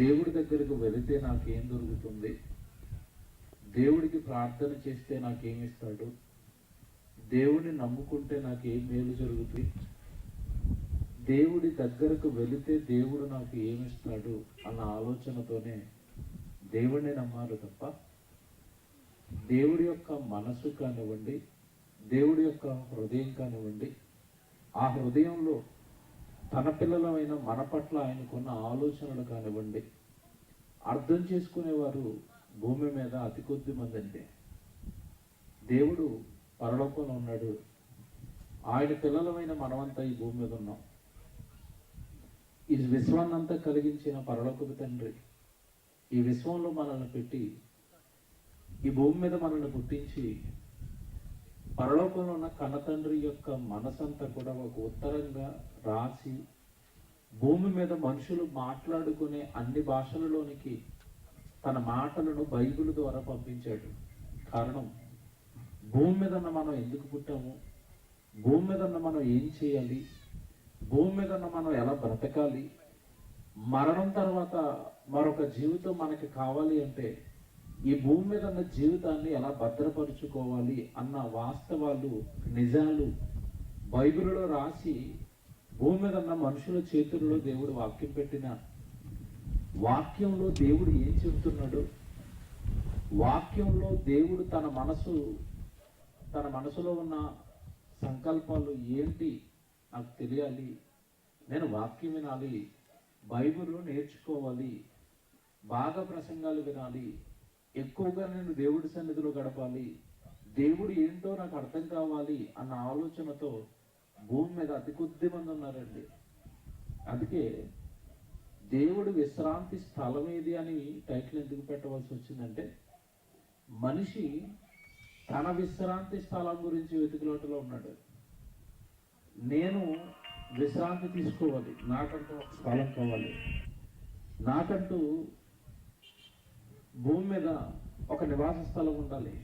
దేవుడి దగ్గరకు వెళితే నాకేం దొరుకుతుంది, దేవుడికి ప్రార్థన చేస్తే నాకేమిస్తాడు, దేవుడిని నమ్ముకుంటే నాకేం మేలు జరుగుతుంది, దేవుడి దగ్గరకు వెళితే దేవుడు నాకు ఏమిస్తాడు అన్న ఆలోచనతోనే దేవుడిని నమ్మాలి తప్ప దేవుడి యొక్క మనసు కానివ్వండి, దేవుడి యొక్క హృదయం కానివ్వండి, ఆ హృదయంలో తన పిల్లలమైన మన పట్ల ఆయనకున్న ఆలోచనలు కానివ్వండి అర్థం చేసుకునేవారు భూమి మీద అతి కొద్ది మంది అండి. దేవుడు పరలోకంలో ఉన్నాడు, ఆయన పిల్లలమైన మనమంతా ఈ భూమి మీద ఉన్నాం. ఈ విశ్వాన్నంతా కలిగించిన పరలోకపు తండ్రి ఈ విశ్వంలో మనల్ని పెట్టి ఈ భూమి మీద మనల్ని పుట్టించి పరలోకంలో ఉన్న కన్నతండ్రి యొక్క మనసంతా కూడా ఒక ఉత్తరంగా రాసి భూమి మీద మనుషులు మాట్లాడుకునే అన్ని భాషలలోనికి తన మాటలను బైబిల్ ద్వారా పంపించాడు. కారణం, భూమి మీద మనం ఎందుకు పుట్టాము, భూమి మీద మనం ఏం చేయాలి, భూమి మీద మనం ఎలా బ్రతకాలి, మరణం తర్వాత మరొక జీవితం మనకి కావాలి అంటే ఈ భూమి మీద ఉన్న జీవితాన్ని ఎలా భద్రపరుచుకోవాలి అన్న వాస్తవాలు, నిజాలు బైబిల్లో రాసి భూమి మీద ఉన్న మనుషుల చేతుల్లో దేవుడు వాక్యం పెట్టిన వాక్యంలో దేవుడు ఏం చెబుతున్నాడు, వాక్యంలో దేవుడు తన మనసులో ఉన్న సంకల్పాలు ఏంటి నాకు తెలియాలి, నేను వాక్యం వినాలి, బైబిల్ నేర్చుకోవాలి, బాగా ప్రసంగాలు వినాలి, ఎక్కువగా నేను దేవుడి సన్నిధిలో గడపాలి, దేవుడు ఏంటో నాకు అర్థం కావాలి అన్న ఆలోచనతో భూమి మీద అతి కొద్ది మంది ఉన్నారండి. అందుకే దేవుడు విశ్రాంతి స్థలం ఏది అని టైటిల్ ఎందుకు పెట్టవలసి వచ్చిందంటే, మనిషి తన విశ్రాంతి స్థలం గురించి వెతుకులాటలో ఉన్నాడు. నేను విశ్రాంతి తీసుకోవాలి, నాకంటూ ఒక స్థలం కావాలి, నాకంటూ భూమి మీద ఒక నివాస స్థలం ఉండాలి,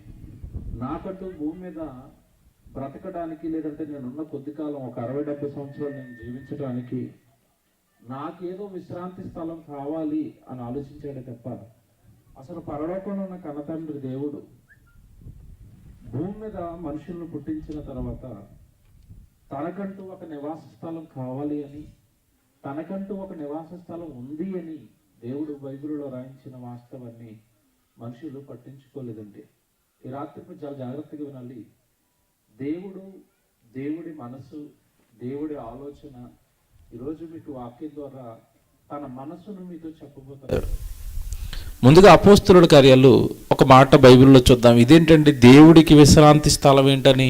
నాకంటూ భూమి మీద బ్రతకడానికి, లేదంటే నేనున్న కొద్ది కాలం ఒక 60-70 సంవత్సరాలు నేను జీవించడానికి నాకేదో విశ్రాంతి స్థలం కావాలి అని ఆలోచించాడే తప్ప అసలు పరలోకంలో ఉన్న కన్నతండ్రి దేవుడు భూమి మీద మనుషులను పుట్టించిన తర్వాత తనకంటూ ఒక నివాస స్థలం కావాలి అని, తనకంటూ ఒక నివాస స్థలం ఉంది అని దేవుడు బైబిల్లో రాయించిన వాస్తవాన్ని మనుషులు పట్టించుకోలేదండి. ఈ రాత్రి చాలా జాగ్రత్తగా వినాలి. దేవుడి మనసు, దేవుడి ఆలోచన ఈరోజు మీకు వాక్యం ద్వారా తన మనసును మీతో చెప్పబోతారు. ముందుగా అపోస్తలుల కార్యాలు ఒక మాట బైబిల్లో చూద్దాం. ఇదేంటండి దేవుడికి విశ్రాంతి స్థలం ఏంటని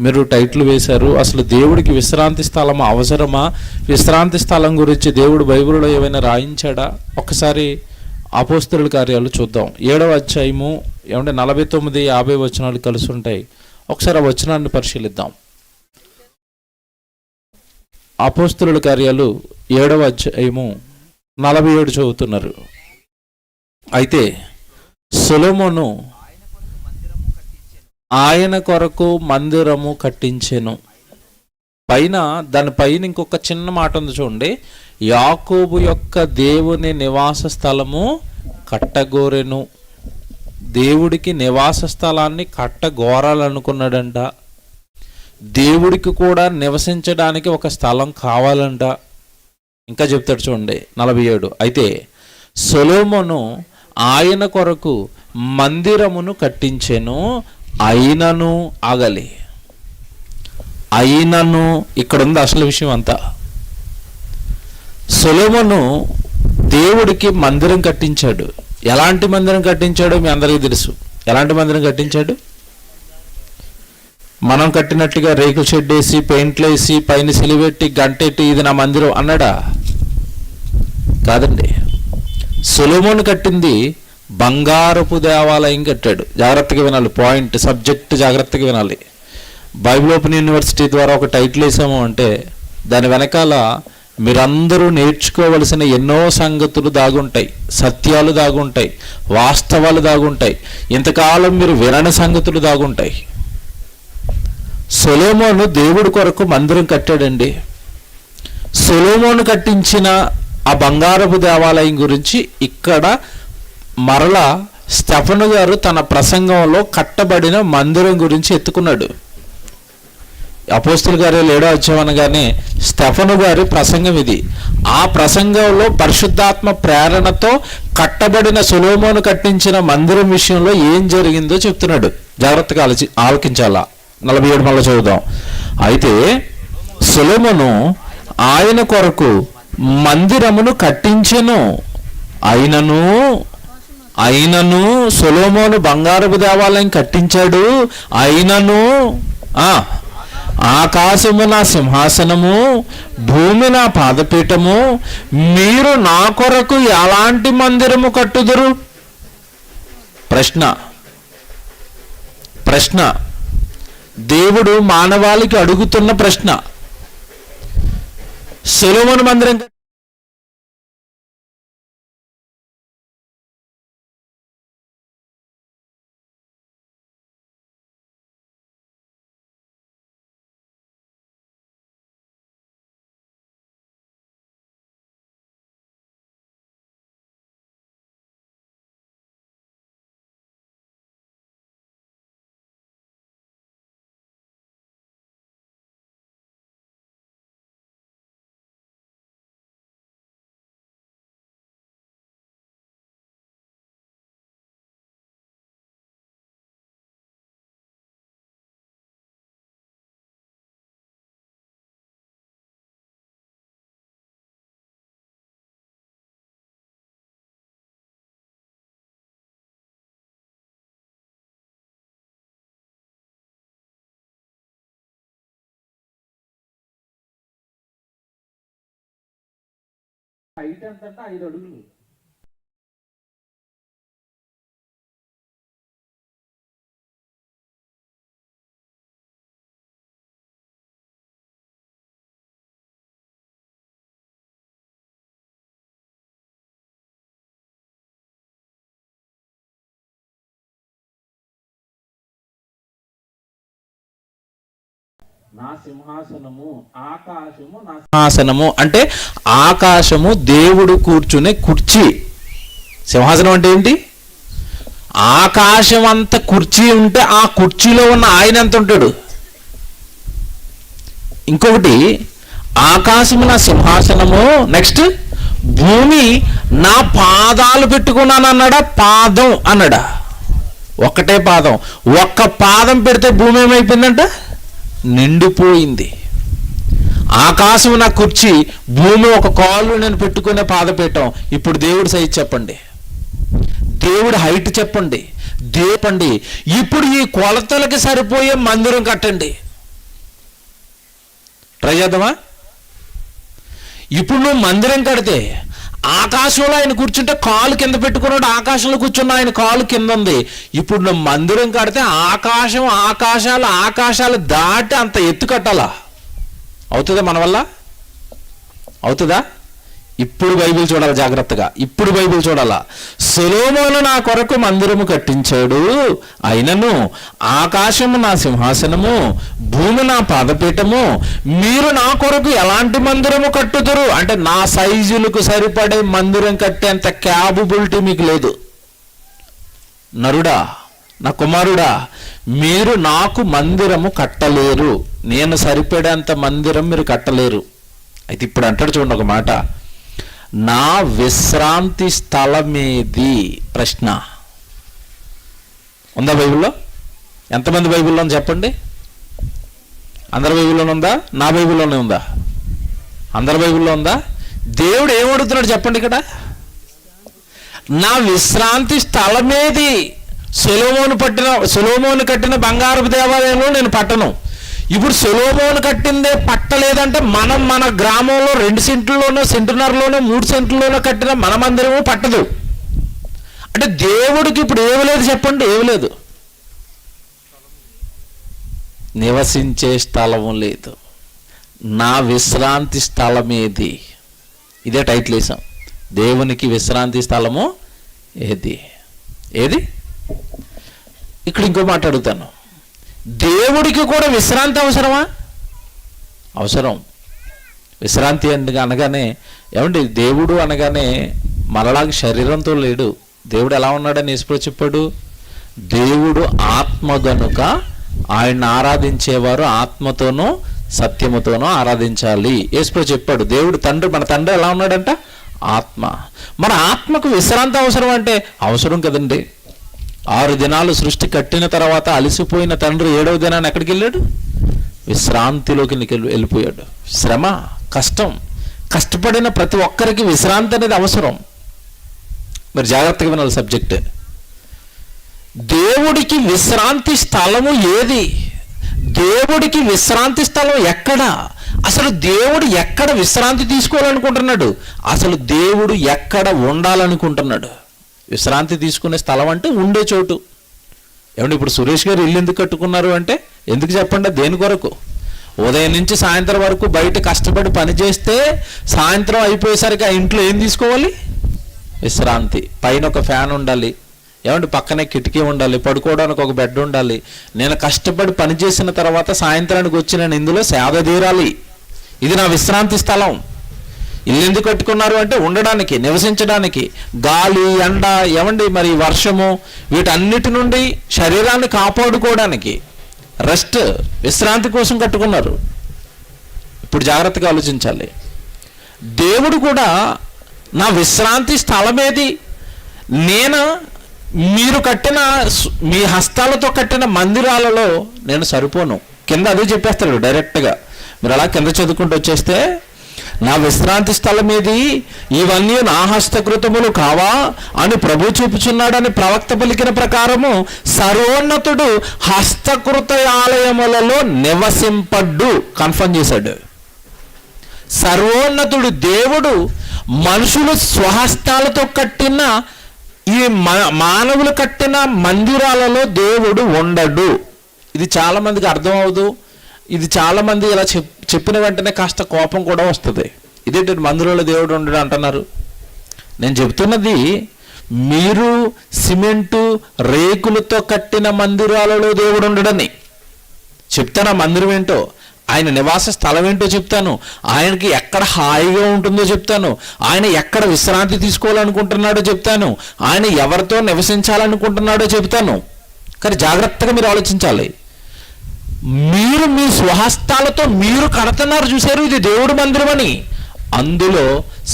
మీరు టైటిల్ వేశారు. అసలు దేవుడికి విశ్రాంతి స్థలం అవసరమా? విశ్రాంతి స్థలం గురించి దేవుడు బైబిల్లో ఏమైనా రాయించాడా? ఒకసారి అపోస్తలుల కార్యాలు చూద్దాం. 7వ అధ్యాయము 49-50 వచనాలు కలిసి ఉంటాయి. ఒకసారి ఆ వచనాన్ని పరిశీలిద్దాం. అపోస్తలుల కార్యాలు 7వ అధ్యాయము 47 చదువుతున్నారు. అయితే సొలొమోను ఆయన కొరకు మందిరము కట్టించెను. దానిపైన ఇంకొక చిన్న మాట ఉంది చూడండి. యాకోబు యొక్క దేవుని నివాస స్థలము కట్టగోరెను. దేవుడికి నివాస స్థలాన్ని కట్టగోరాలనుకున్నాడంట. దేవుడికి కూడా నివసించడానికి ఒక స్థలం కావాలంట. ఇంకా చెప్తాడు చూడండి 47. అయితే సొలొమోను ఆయన కొరకు మందిరమును కట్టించెను. అయినను ఇక్కడ ఉంది అసలు విషయం అంతా. సొలొమోను దేవుడికి మందిరం కట్టించాడు. ఎలాంటి మందిరం కట్టించాడో మీ అందరికీ తెలుసు. ఎలాంటి మందిరం కట్టించాడు? మనం కట్టినట్టుగా రేకుల షెడ్ వేసి, పెయింట్లు వేసి, పైన సిలివెట్టి, గంటెట్టి ఇది నా మందిరం అన్నాడా? కాదండి. సొలొమోను కట్టింది బంగారపు దేవాలయం కట్టాడు. జాగ్రత్తగా వినాలి, పాయింట్, సబ్జెక్ట్ జాగ్రత్తగా వినాలి. బైబిల్ ఓపెన్ యూనివర్సిటీ ద్వారా ఒక టైటిల్ వేసాము అంటే దాని వెనకాల మీరందరూ నేర్చుకోవలసిన ఎన్నో సంగతులు దాగుంటాయి, సత్యాలు దాగుంటాయి, వాస్తవాలు దాగుంటాయి, ఇంతకాలం మీరు వినని సంగతులు దాగుంటాయి. సొలొమోను దేవుడి కొరకు మందిరం కట్టాడండి. సొలొమోను కట్టించిన ఆ బంగారపు దేవాలయం గురించి ఇక్కడ మరలా స్టెఫను గారు తన ప్రసంగంలో కట్టబడిన మందిరం గురించి ఎత్తుకున్నాడు. అపోస్తుల గారు 7వ అధ్యాయం అనగానే స్టెఫను గారి ప్రసంగం ఇది. ఆ ప్రసంగంలో పరిశుద్ధాత్మ ప్రేరణతో కట్టబడిన సొలొమోను కట్టించిన మందిరం విషయంలో ఏం జరిగిందో చెప్తున్నాడు. జాగ్రత్తగా ఆలకించాలా. 47 మళ్ళీ చదువుదాం. అయితే సొలొమోను ఆయన కొరకు మందిరమును కట్టించెను. అయినను సొలొమోను బంగారపు దేవాలయం కట్టించాడు. అయినను ఆకాశము నా సింహాసనము, భూమి నా పాదపీఠము, మీరు నా కొరకు ఎలాంటి మందిరము కట్టుదురు? ప్రశ్న దేవుడు మానవాళికి అడుగుతున్న ప్రశ్న. సొలొమోను మందిరం హైట్ ఎంత అంటే 5 అడుగులు. నా సింహాసనము ఆకాశము, నా సింహాసనము అంటే ఆకాశము దేవుడు కూర్చునే కుర్చీ. సింహాసనం అంటే ఏంటి? ఆకాశం అంత కుర్చీ ఉంటే ఆ కుర్చీలో ఉన్న ఆయన ఎంత ఉంటాడు? ఇంకొకటి, ఆకాశము నా సింహాసనము, నెక్స్ట్ భూమి నా పాదాలు పెట్టుకున్నాను అన్నాడా? పాదం అన్నాడా? ఒక్కటే పాదం. ఒక్క పాదం పెడితే భూమి ఏమైపోయిందంట? నిండిపోయింది. ఆకాశం నా కుర్చీ, భూమి ఒక కాళ్ళు నేను పెట్టుకునే పాదపీఠం. ఇప్పుడు దేవుడి సైజ్ చెప్పండి, దేవుడి హైట్ చెప్పండి, దేపండి. ఇప్పుడు ఈ కొలతలకి సరిపోయే మందిరం కట్టండి. ట్రై చేద్దామా? ఇప్పుడు నువ్వు మందిరం కడితే ఆకాశంలో ఆయన కూర్చుంటే కాలు కింద పెట్టుకున్నాడు, ఆకాశంలో కూర్చున్న ఆయన కాలు కింద ఉంది. ఇప్పుడు నువ్వు మందిరం కడితే ఆకాశాలు దాటి అంత ఎత్తు కట్టాలా? అవుతుందా మన వల్ల? అవుతుందా? ఇప్పుడు బైబిల్ చూడాలి జాగ్రత్తగా. ఇప్పుడు బైబిల్ చూడాలా. సొలొమోను నా కొరకు మందిరము కట్టించాడు, అయినను ఆకాశము నా సింహాసనము, భూమి నా పాదపీఠము, మీరు నా కొరకు ఎలాంటి మందిరము కట్టుదురు? అంటే నా సైజులకు సరిపడే మందిరం కట్టేంత క్యాపబిలిటీ మీకు లేదు. నరుడా, నా కుమారుడా, మీరు నాకు మందిరము కట్టలేరు. నేను సరిపడేంత మందిరం మీరు కట్టలేరు. అయితే ఇప్పుడు అంటాడు చూడండి ఒక మాట, నా విశ్రాంతి స్థలమేది? ప్రశ్న ఉందా బైబిల్లో? ఎంతమంది బైబిల్లో చెప్పండి? అందరి బైబిల్లోనే ఉందా? నా బైబిల్లోనే ఉందా? అందరి బైబిల్లో ఉందా? దేవుడు ఏమడుగుతున్నాడు చెప్పండి ఇక్కడ? నా విశ్రాంతి స్థలమేది? సొలొమోను కట్టిన బంగారపు దేవాలయంలో నేను పట్టను. ఇప్పుడు సొలొమోను కట్టిందే పట్టలేదంటే మనం మన గ్రామంలో 2 సెంట్లలోనో, సెంటున్నరలోనో, 3 సెంట్లలోనో కట్టిన మన మందిరము పట్టదు. అంటే దేవుడికి ఇప్పుడు ఏమి లేదు చెప్పండి? ఏమి లేదు, నివసించే స్థలము లేదు. నా విశ్రాంతి స్థలం ఏది? ఇదే టైటిల్ వేసాం. దేవునికి విశ్రాంతి స్థలము ఏది? ఏది? ఇక్కడ ఇంకో మాట అడుగుతాను, దేవుడికి కూడా విశ్రాంతి అవసరమా? అవసరం. విశ్రాంతి అనగానే ఏమండి, దేవుడు అనగానే మనలాగా శరీరంతో లేడు. దేవుడు ఎలా ఉన్నాడని యేసుప్రభు చెప్పాడు? దేవుడు ఆత్మ గనుక ఆయన్ని ఆరాధించేవారు ఆత్మతోనూ సత్యముతోనూ ఆరాధించాలి. యేసుప్రభు చెప్పాడు. దేవుడు తండ్రి, మన తండ్రి ఎలా ఉన్నాడంట? ఆత్మ. మన ఆత్మకు విశ్రాంతి అవసరం అంటే అవసరం కదండి. 6 దినాలు సృష్టి కట్టిన తర్వాత అలసిపోయిన తండ్రి 7వ దినాన్ని ఎక్కడికి వెళ్ళాడు? విశ్రాంతిలోకి వెళ్ళిపోయాడు. శ్రమ, కష్టం, కష్టపడిన ప్రతి ఒక్కరికి విశ్రాంతి అనేది అవసరం. మరి జాగ్రత్తగా వినాలి సబ్జెక్ట్. దేవుడికి విశ్రాంతి స్థలము ఏది? దేవుడికి విశ్రాంతి స్థలం ఎక్కడ? అసలు దేవుడు ఎక్కడ విశ్రాంతి తీసుకోవాలనుకుంటున్నాడు? అసలు దేవుడు ఎక్కడ ఉండాలనుకుంటున్నాడు? విశ్రాంతి తీసుకునే స్థలం అంటే ఉండే చోటు. ఏమంటే ఇప్పుడు సురేష్ గారు ఇల్లు ఎందుకు కట్టుకున్నారు అంటే ఎందుకు చెప్పండి? దేని కొరకు? ఉదయం నుంచి సాయంత్రం వరకు బయట కష్టపడి పని చేస్తే సాయంత్రం అయిపోయేసరికి ఆ ఇంట్లో ఏం తీసుకోవాలి? విశ్రాంతి. పైన ఒక ఫ్యాన్ ఉండాలి, ఏమంటే పక్కనే కిటికీ ఉండాలి, పడుకోవడానికి ఒక బెడ్ ఉండాలి. నేను కష్టపడి పని చేసిన తర్వాత సాయంత్రానికి వచ్చి నేను ఇందులో సేద తీరాలి. ఇది నా విశ్రాంతి స్థలం. ఇల్లు ఎందుకు కట్టుకున్నారు అంటే ఉండడానికి, నివసించడానికి. గాలి, ఎండ, ఏమండి మరి వర్షము, వీటన్నిటి నుండి శరీరాన్ని కాపాడుకోవడానికి, రెస్ట్, విశ్రాంతి కోసం కట్టుకున్నారు. ఇప్పుడు జాగ్రత్తగా ఆలోచించాలి. దేవుడు కూడా నా విశ్రాంతి స్థలం ఏది? మీరు కట్టిన, మీ హస్తాలతో కట్టిన మందిరాలలో నేను సరిపోను. కింద అదే చెప్పేస్తాడు డైరెక్ట్గా. మీరు అలా కింద చదువుకుంటూ వచ్చేస్తే, నా విశ్రాంతి స్థలం ఏది? ఇవన్నీ నా హస్తకృతములు కావా అని ప్రభు చూపుచున్నాడని ప్రవక్త పలికిన ప్రకారము సర్వోన్నతుడు హస్తకృత ఆలయములలో నివసింపడ్డు. కన్ఫర్మ్ చేశాడు. సర్వోన్నతుడు దేవుడు మనుషులు స్వహస్తాలతో కట్టిన ఈ మానవులు కట్టిన మందిరాలలో దేవుడు ఉండడు. ఇది చాలా మందికి అర్థం అవ్వదు. ఇది చాలా మంది ఇలా చెప్పిన వెంటనే కాస్త కోపం కూడా వస్తుంది. ఇదేంటి మందిరంలో దేవుడు ఉండడు అంటున్నారు? నేను చెప్తున్నది, మీరు సిమెంటు రేకులతో కట్టిన మందిరాలలో దేవుడు ఉండడని చెప్తాను. ఆ మందిరం ఏంటో, ఆయన నివాస స్థలం ఏంటో చెప్తాను. ఆయనకి ఎక్కడ హాయిగా ఉంటుందో చెప్తాను. ఆయన ఎక్కడ విశ్రాంతి తీసుకోవాలనుకుంటున్నాడో చెప్తాను. ఆయన ఎవరితో నివసించాలనుకుంటున్నాడో చెప్తాను. కానీ జాగ్రత్తగా మీరు ఆలోచించాలి. మీరు మీ స్వహస్తాలతో మీరు కడుతున్నారు, చూశారు, ఇది దేవుడు మందిరం అని. అందులో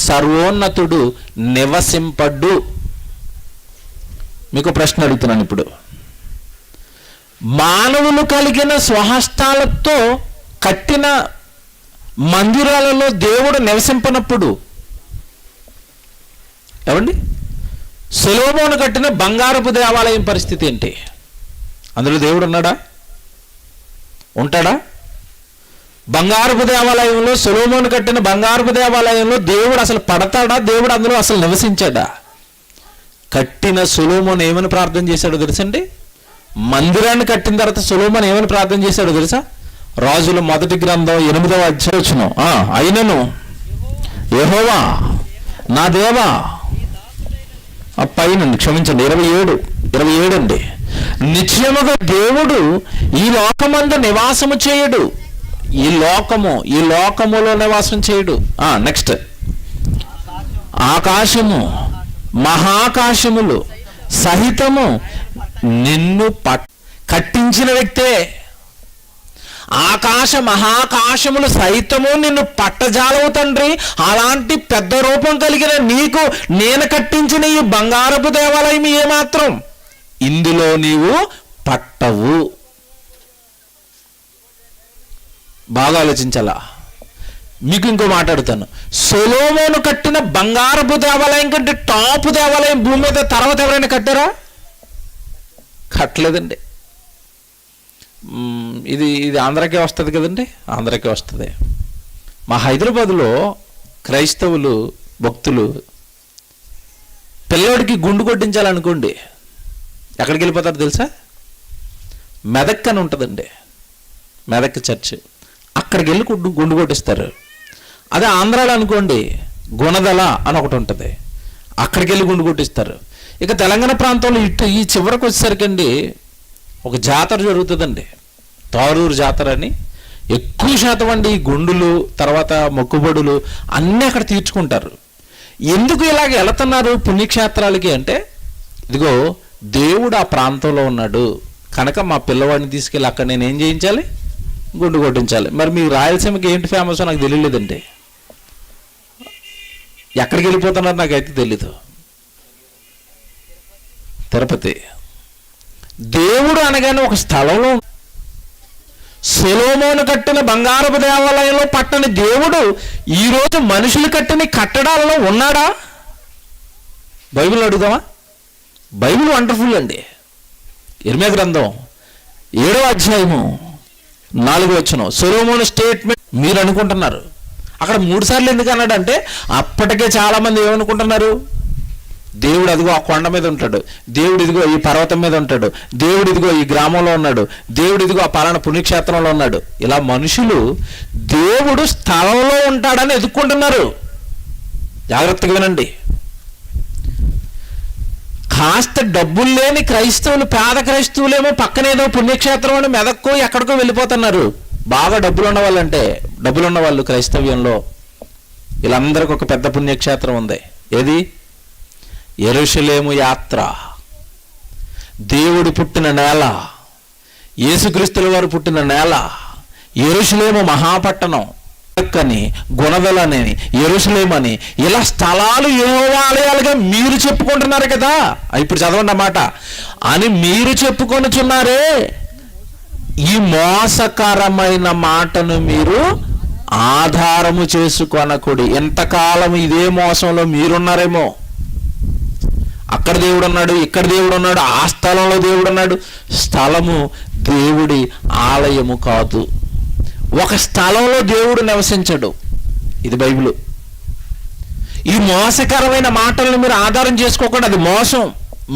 సర్వోన్నతుడు నివసింపడ్డు. మీకు ప్రశ్న అడుగుతున్నాను ఇప్పుడు. మానవులు కలిగిన స్వహస్తాలతో కట్టిన మందిరాలలో దేవుడు నివసింపనప్పుడు, ఏమండి, సొలొమోను కట్టిన బంగారపు దేవాలయం పరిస్థితి ఏంటి? అందులో దేవుడు ఉన్నాడా? ఉంటాడా? బంగారపు దేవాలయంలో, సొలొమోను కట్టిన బంగారపు దేవాలయంలో దేవుడు అసలు పడతాడా? దేవుడు అందులో అసలు నివసించాడా? కట్టిన సొలొమోను ఏమని ప్రార్థన చేశాడో తెలుసండి? మందిరాన్ని కట్టిన తర్వాత సొలొమోను ఏమని ప్రార్థన చేశాడో తెలుసా? రాజుల మొదటి గ్రంథం 8వ అధ్యాయం, అయినను యెహోవా నా దేవా, పైన క్షమించండి 27 అండి. నిశ్చయముగా దేవుడు ఈ లోకమందు నివాసము చేయడు. ఈ లోకములో నివాసం చేయడు. నెక్స్ట్, ఆకాశము మహాకాశములు సహితము నిన్ను కట్టించిన వ్యక్తే. ఆకాశ మహాకాశములు సైతము నిన్ను పట్టజాలవు తండ్రి. అలాంటి పెద్ద రూపం కలిగిన నీకు నేను కట్టించిన ఈ బంగారపు దేవాలయం ఏమాత్రం ఇందులో నీవు పట్టవు. బాగా ఆలోచించాలా. మీకు ఇంకో మాట్లాడుతాను. సొలొమోను కట్టిన బంగారపు దేవాలయం కంటే టాప్ దేవాలయం భూమి మీద తర్వాత ఎవరైనా కట్టారా? కట్టలేదండి. ఇది ఆంధ్రాకే వస్తుంది కదండి, ఆంధ్రాకే వస్తుంది. మా హైదరాబాద్లో క్రైస్తవులు భక్తులు పిల్లోడికి గుండు కొట్టించాలనుకోండి, ఎక్కడికి వెళ్ళిపోతారు తెలుసా? మెదక్ అని ఉంటుందండి, మెదక్ చర్చ్. అక్కడికి వెళ్ళి గుండు కొట్టిస్తారు. అదే ఆంధ్రాలో అనుకోండి, గుణదల అని ఒకటి ఉంటుంది, అక్కడికి వెళ్ళి గుండు కొట్టిస్తారు. ఇక తెలంగాణ ప్రాంతంలో ఈ చివరికి వచ్చేసరికి అండి ఒక జాతర జరుగుతుందండి, తారూరు జాతర అని. ఎక్కువ శాతం అండి ఈ గుండులు, తర్వాత మొక్కుబడులు అన్నీ అక్కడ తీర్చుకుంటారు. ఎందుకు ఇలాగ వెళుతున్నారు పుణ్యక్షేత్రాలకి అంటే, ఇదిగో దేవుడు ఆ ప్రాంతంలో ఉన్నాడు కనుక మా పిల్లవాడిని తీసుకెళ్ళి అక్కడ నేను ఏం చేయించాలి, గుండు కొట్టించాలి. మరి మీకు రాయలసీమకి ఏంటి ఫేమస్ నాకు తెలియలేదండి. ఎక్కడికి వెళ్ళిపోతున్నారు నాకైతే తెలీదు. తిరుపతి. దేవుడు అనగానే ఒక స్థలంలో, సొలొమోను కట్టిన బంగారపు దేవాలయంలో పట్టని దేవుడు ఈరోజు మనుషులు కట్టిన కట్టడాలలో ఉన్నాడా? బైబిల్ అడుగుదామా? బైబిల్ వండర్ఫుల్ అండి. ఇర్మియా గ్రంథం 7వ అధ్యాయము 4వ వచనం, సొలొమోను స్టేట్మెంట్. మీరు అనుకుంటున్నారు అక్కడ 3 సార్లు ఎందుకు అన్నాడంటే, అప్పటికే చాలా మంది ఏమనుకుంటున్నారు, దేవుడు అదిగో ఆ కొండ మీద ఉంటాడు, దేవుడు ఇదిగో ఈ పర్వతం మీద ఉంటాడు, దేవుడు ఇదిగో ఈ గ్రామంలో ఉన్నాడు, దేవుడు ఇదిగో ఆ పలానా పుణ్యక్షేత్రంలో ఉన్నాడు. ఇలా మనుషులు దేవుడు స్థలంలో ఉంటాడని ఎదుర్కొంటున్నారు. జాగ్రత్తగా వినండి. కాస్త డబ్బులు లేని క్రైస్తవులు, పేద క్రైస్తవులేమో పక్కనేదో పుణ్యక్షేత్రం అని మెదక్కో ఎక్కడికో వెళ్ళిపోతున్నారు. బాగా డబ్బులు ఉన్న వాళ్ళంటే, డబ్బులు ఉన్న వాళ్ళు క్రైస్తవ్యంలో వీళ్ళందరికీ ఒక పెద్ద పుణ్యక్షేత్రం ఉంది. ఏది? యెరూషలేము యాత్ర. దేవుడు పుట్టిన నేల, యేసుక్రీస్తుల వారు పుట్టిన నేల యెరూషలేము మహాపట్టణం అని, గుణదలని, యెరూషలేమని ఇలా స్థలాలు యెహోవా ఆలయాలుగా మీరు చెప్పుకుంటున్నారు కదా. ఇప్పుడు చదవండి అన్నమాట. అని మీరు చెప్పుకొనుచున్నారే, ఈ మోసకరమైన మాటను మీరు ఆధారము చేసుకొనకుడి. ఎంతకాలం ఇదే మోసంలో మీరున్నారేమో. అక్కడ దేవుడు ఉన్నాడు, ఇక్కడ దేవుడు ఉన్నాడు, ఆ స్థలంలో దేవుడు ఉన్నాడు. స్థలము దేవుడి ఆలయము కాదు. ఒక స్థలంలో దేవుడు నివసించడు. ఇది బైబిల్. ఈ మోసకరమైన మాటలను మీరు ఆధారం చేసుకోకుండా, అది మోసం.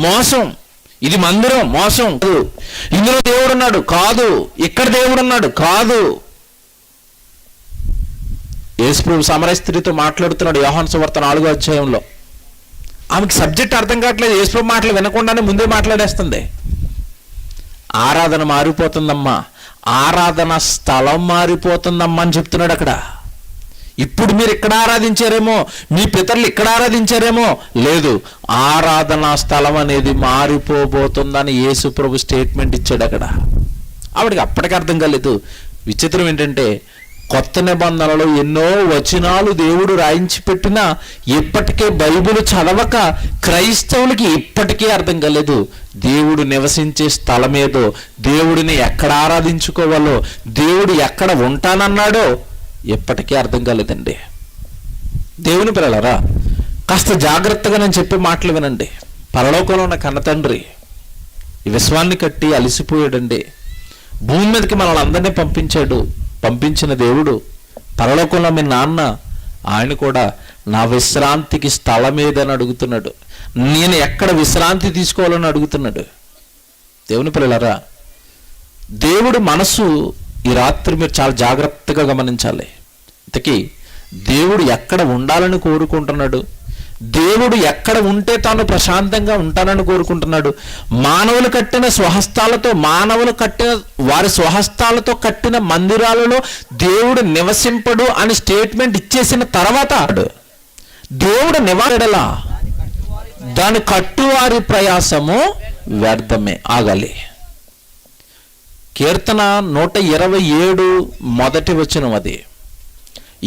మోసం. ఇది మందిరం, మోసం. ఇందులో దేవుడు ఉన్నాడు కాదు, ఇక్కడ దేవుడు ఉన్నాడు కాదు. యేసుప్రభు సమరయ స్త్రీతో మాట్లాడుతున్నాడు యోహాను సువార్త 4వ అధ్యాయంలో. ఆమెకి సబ్జెక్ట్ అర్థం కావట్లేదు. యేసుప్రభు మాటలు వినకుండానే ముందే మాట్లాడేస్తుంది. ఆరాధన మారిపోతుందమ్మా, ఆరాధన స్థలం మారిపోతుందమ్మా అని చెప్తున్నాడు అక్కడ. ఇప్పుడు మీరు ఇక్కడ ఆరాధించారేమో, మీ పితరులు ఇక్కడ ఆరాధించారేమో, లేదు, ఆరాధనా స్థలం అనేది మారిపోబోతుందని యేసుప్రభు స్టేట్మెంట్ ఇచ్చాడు అక్కడ. ఆవిడకి అప్పటికి అర్థం కాలేదు. విచిత్రం ఏంటంటే, కొత్త నిబంధనలో ఎన్నో వచనాలు దేవుడు రాయించి పెట్టినా ఇప్పటికే బైబిల్ చదవక క్రైస్తవులకి ఇప్పటికే అర్థం కాలేదు. దేవుడు నివసించే స్థలమేదో, దేవుడిని ఎక్కడ ఆరాధించుకోవాలో, దేవుడు ఎక్కడ ఉంటానన్నాడో ఎప్పటికీ అర్థం కాలేదండి. దేవుని పిల్లలారా, కాస్త జాగ్రత్తగా నేను చెప్పే మాటలు వినండి. పరలోకంలో ఉన్న కన్నతండ్రి ఈ విశ్వాన్ని కట్టి అలసిపోయాడండి. భూమి మీదకి మనల్ని అందరినీ పంపించాడు. పంపించిన దేవుడు పరలోకంలో మీ నాన్న, ఆయన కూడా నా విశ్రాంతికి స్థలం ఏదని అడుగుతున్నాడు. నేను ఎక్కడ విశ్రాంతి తీసుకోవాలని అడుగుతున్నాడు. దేవుని పిల్లలారా, దేవుడు మనసు ఈ రాత్రి మీరు చాలా జాగ్రత్తగా గమనించాలి. ఇంతకీ దేవుడు ఎక్కడ ఉండాలని కోరుకుంటున్నాడు? దేవుడు ఎక్కడ ఉంటే తాను ప్రశాంతంగా ఉంటానని కోరుకుంటున్నాడు? మానవులు కట్టిన స్వహస్తాలతో, మానవులు కట్టిన వారి స్వహస్తాలతో కట్టిన మందిరాలలో దేవుడు నివసింపడు అని స్టేట్మెంట్ ఇచ్చేసిన తర్వాత దేవుడు నివారడలా, దాని కట్టువారి ప్రయాసము వ్యర్థమే. ఆగాలి. కీర్తన 127 మొదటి వచనం అది.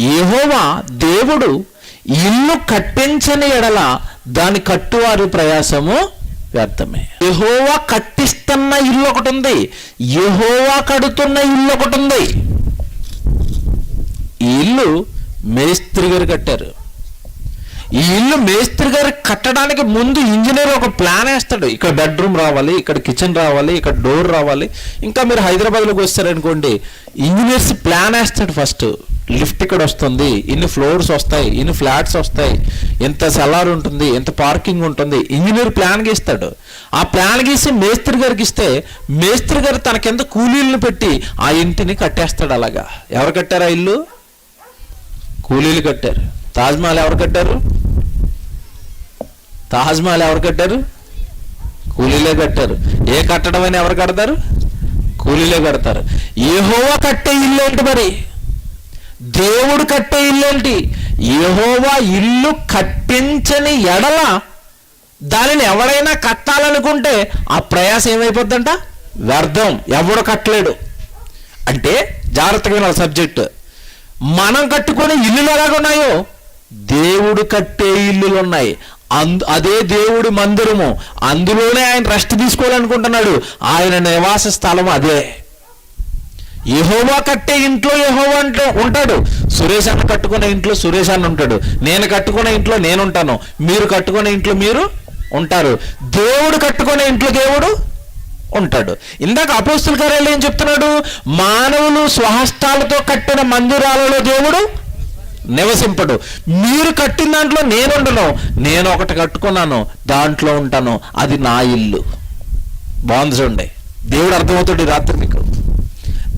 యెహోవా దేవుడు ఇల్లు కట్టించని ఎడల దాని కట్టువారి ప్రయాసము వ్యర్థమే. యెహోవా కట్టిస్తున్న ఇల్లు ఒకటి ఉంది, యెహోవా కడుతున్న ఇల్లు ఒకటి ఉంది. ఈ ఇల్లు మేస్త్రి గారు కట్టారు. ఈ ఇల్లు మేస్త్రి గారు కట్టడానికి ముందు ఇంజనీర్ ఒక ప్లాన్ వేస్తాడు. ఇక్కడ బెడ్రూమ్ రావాలి, ఇక్కడ కిచెన్ రావాలి, ఇక్కడ డోర్ రావాలి. ఇంకా మీరు హైదరాబాద్లోకి వస్తారనుకోండి, ఇంజనీర్స్ ప్లాన్ వేస్తాడు. ఫస్ట్ లిఫ్ట్ ఇక్కడ వస్తుంది, ఇన్ని ఫ్లోర్స్ వస్తాయి, ఇన్ని ఫ్లాట్స్ వస్తాయి, ఎంత సెల్లార్ ఉంటుంది, ఎంత పార్కింగ్ ఉంటుంది, ఇంజనీర్ ప్లాన్ గీస్తాడు. ఆ ప్లాన్ గీసి మేస్త్రి గారికి ఇస్తే మేస్త్రి గారు తన కింద కూలీలను పెట్టి ఆ ఇంటిని కట్టేస్తాడు. అలాగా ఎవరు కట్టారు ఆ ఇల్లు? కూలీలు కట్టారు. తాజ్మహల్ ఎవరు కట్టారు? తాజ్మహల్ ఎవరు కట్టారు? కూలీలే కట్టారు. ఏ కట్టడం అయినా ఎవరు కడతారు? కూలీలే కడతారు. యెహోవా కట్టే ఇల్లు ఏంటి మరి? దేవుడు కట్టే ఇల్లు ఏంటి? యెహోవా ఇల్లు కట్టించని ఎడల దానిని ఎవరైనా కట్టాలనుకుంటే ఆ ప్రయాసం ఏమైపోద్దంట? వ్యర్థం. ఎవడు కట్టలేడు. అంటే జాగ్రత్తగా వినాలి సబ్జెక్ట్. మనం కట్టుకునే ఇల్లులు ఎలాగున్నాయో దేవుడు కట్టే ఇల్లులు ఉన్నాయి. అదే దేవుడి మందిరము. అందులోనే ఆయన రెస్ట్ తీసుకోవాలనుకుంటున్నాడు. ఆయన నివాస స్థలం అదే. యెహోవా కట్టే ఇంట్లో యెహోవా అంటూ ఉంటాడు. సురేష్ అన్న కట్టుకునే ఇంట్లో సురేష్ అన్న ఉంటాడు. నేను కట్టుకునే ఇంట్లో నేను ఉంటాను. మీరు కట్టుకునే ఇంట్లో మీరు ఉంటారు. దేవుడు కట్టుకునే ఇంట్లో దేవుడు ఉంటాడు. ఇందాక అపోస్తల కార్యాలు ఏం చెప్తున్నాడు? మానవులు స్వహస్తాలతో కట్టిన మందిరాలలో దేవుడు నివసింపడు. మీరు కట్టిన దాంట్లో నేనుండను. నేను ఒకటి కట్టుకున్నాను, దాంట్లో ఉంటాను. అది నా ఇల్లు. బాగుంది చూడండి. దేవుడు అర్థమవుతాడు ఈ రాత్రి మీకు.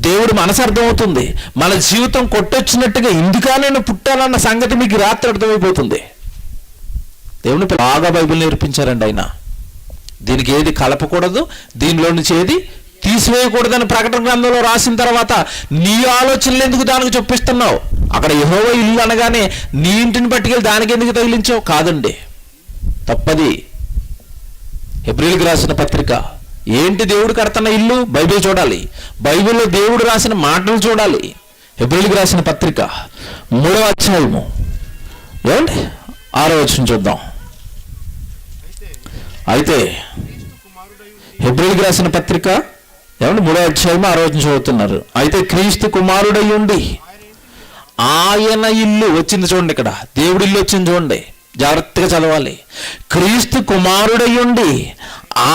దేవుడు మనసు అర్థమవుతుంది. మన జీవితం కొట్టొచ్చినట్టుగా ఇందుకా నేను పుట్టానన్న సంగతి మీకు రాత్రి అర్థమైపోతుంది. దేవుని బాగా బైబిల్ నేర్పించారండి ఆయన. దీనికి ఏది కలపకూడదు, దీనిలో నుంచి ఏది తీసివేయకూడదని ప్రకటన గ్రంథంలో రాసిన తర్వాత నీ ఆలోచనలు ఎందుకు దానికి చొప్పిస్తున్నావు? అక్కడ యెహోవా ఇల్లు అనగానే నీ ఇంటిని పట్టుకెళ్ళి దానికి ఎందుకు తగిలించావు? కాదండి, తప్పది. హెబ్రీయులకు రాసిన పత్రిక. ఏంటి దేవుడు కడుతున్న ఇల్లు? బైబిల్ చూడాలి. బైబిల్లో దేవుడు రాసిన మాటలు చూడాలి. హెబ్రీయులకు రాసిన పత్రిక 3వ అధ్యాయము ఏమండి 6వ వచనం చూద్దాం. అయితే హెబ్రీయులకు రాసిన పత్రిక ఏమంటే 3వ అధ్యాయం 6వ వచనం చదువుతున్నారు. అయితే క్రీస్తు కుమారుడై ఉండి ఆయన ఇల్లు వచ్చింది చూడండి. ఇక్కడ దేవుడి ఇల్లు వచ్చింది చూడండి, జాగ్రత్తగా చదవాలి. క్రీస్తు కుమారుడై ఉండి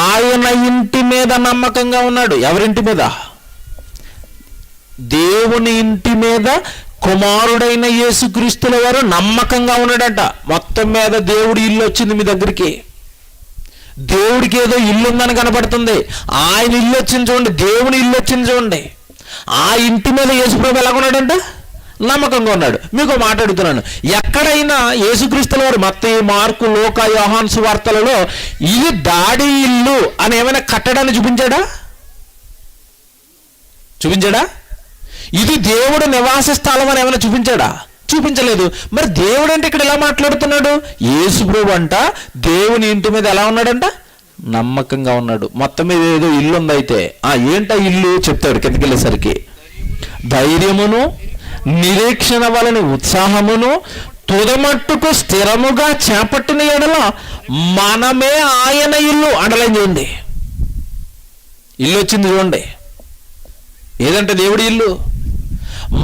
ఆయన ఇంటి మీద నమ్మకంగా ఉన్నాడు. ఎవరింటి మీద? దేవుని ఇంటి మీద కుమారుడైన యేసుక్రీస్తుల వారు నమ్మకంగా ఉన్నాడట. మొత్తం మీద దేవుడి ఇల్లు వచ్చింది మీ దగ్గరికి. దేవుడికి ఏదో ఇల్లు ఉందని కనపడుతుంది. ఆయన ఇల్లు వచ్చింది చూడండి, దేవుని ఇల్లు వచ్చింది చూడండి. ఆ ఇంటి మీద యేసుప్రభు ఎలాగున్నాడంట? నమ్మకంగా ఉన్నాడు. మీకు మాట అడుగుతున్నాను, ఎక్కడైనా యేసుక్రీస్తుల వారు మత్తయి, మార్కు, లూకా, యోహాను సువార్తలలో ఇది దాడి ఇల్లు అని ఏమైనా కట్టడాన్ని చూపించాడా? చూపించాడా? ఇది దేవుడు నివాస స్థలం అని ఏమైనా చూపించాడా? చూపించలేదు. మరి దేవుడు అంటే ఇక్కడ ఎలా మాట్లాడుతున్నాడు? యేసుప్రభు అంట దేవుని ఇంటి మీద ఎలా ఉన్నాడంట? నమ్మకంగా ఉన్నాడు. మొత్తం మీద ఏదో ఇల్లు ఉందైతే ఏంటా ఇల్లు చెప్తాడు కిందకి వెళ్ళేసరికి. ధైర్యమును, నిరీక్షణ వలని ఉత్సాహమును తుదమట్టుకు స్థిరముగా చేపట్టిన ఎడల మనమే ఆయన ఇల్లు. అండర్లైన్ చేయండి. ఇల్లు వచ్చింది చూడండి. ఏదంటే దేవుడి ఇల్లు.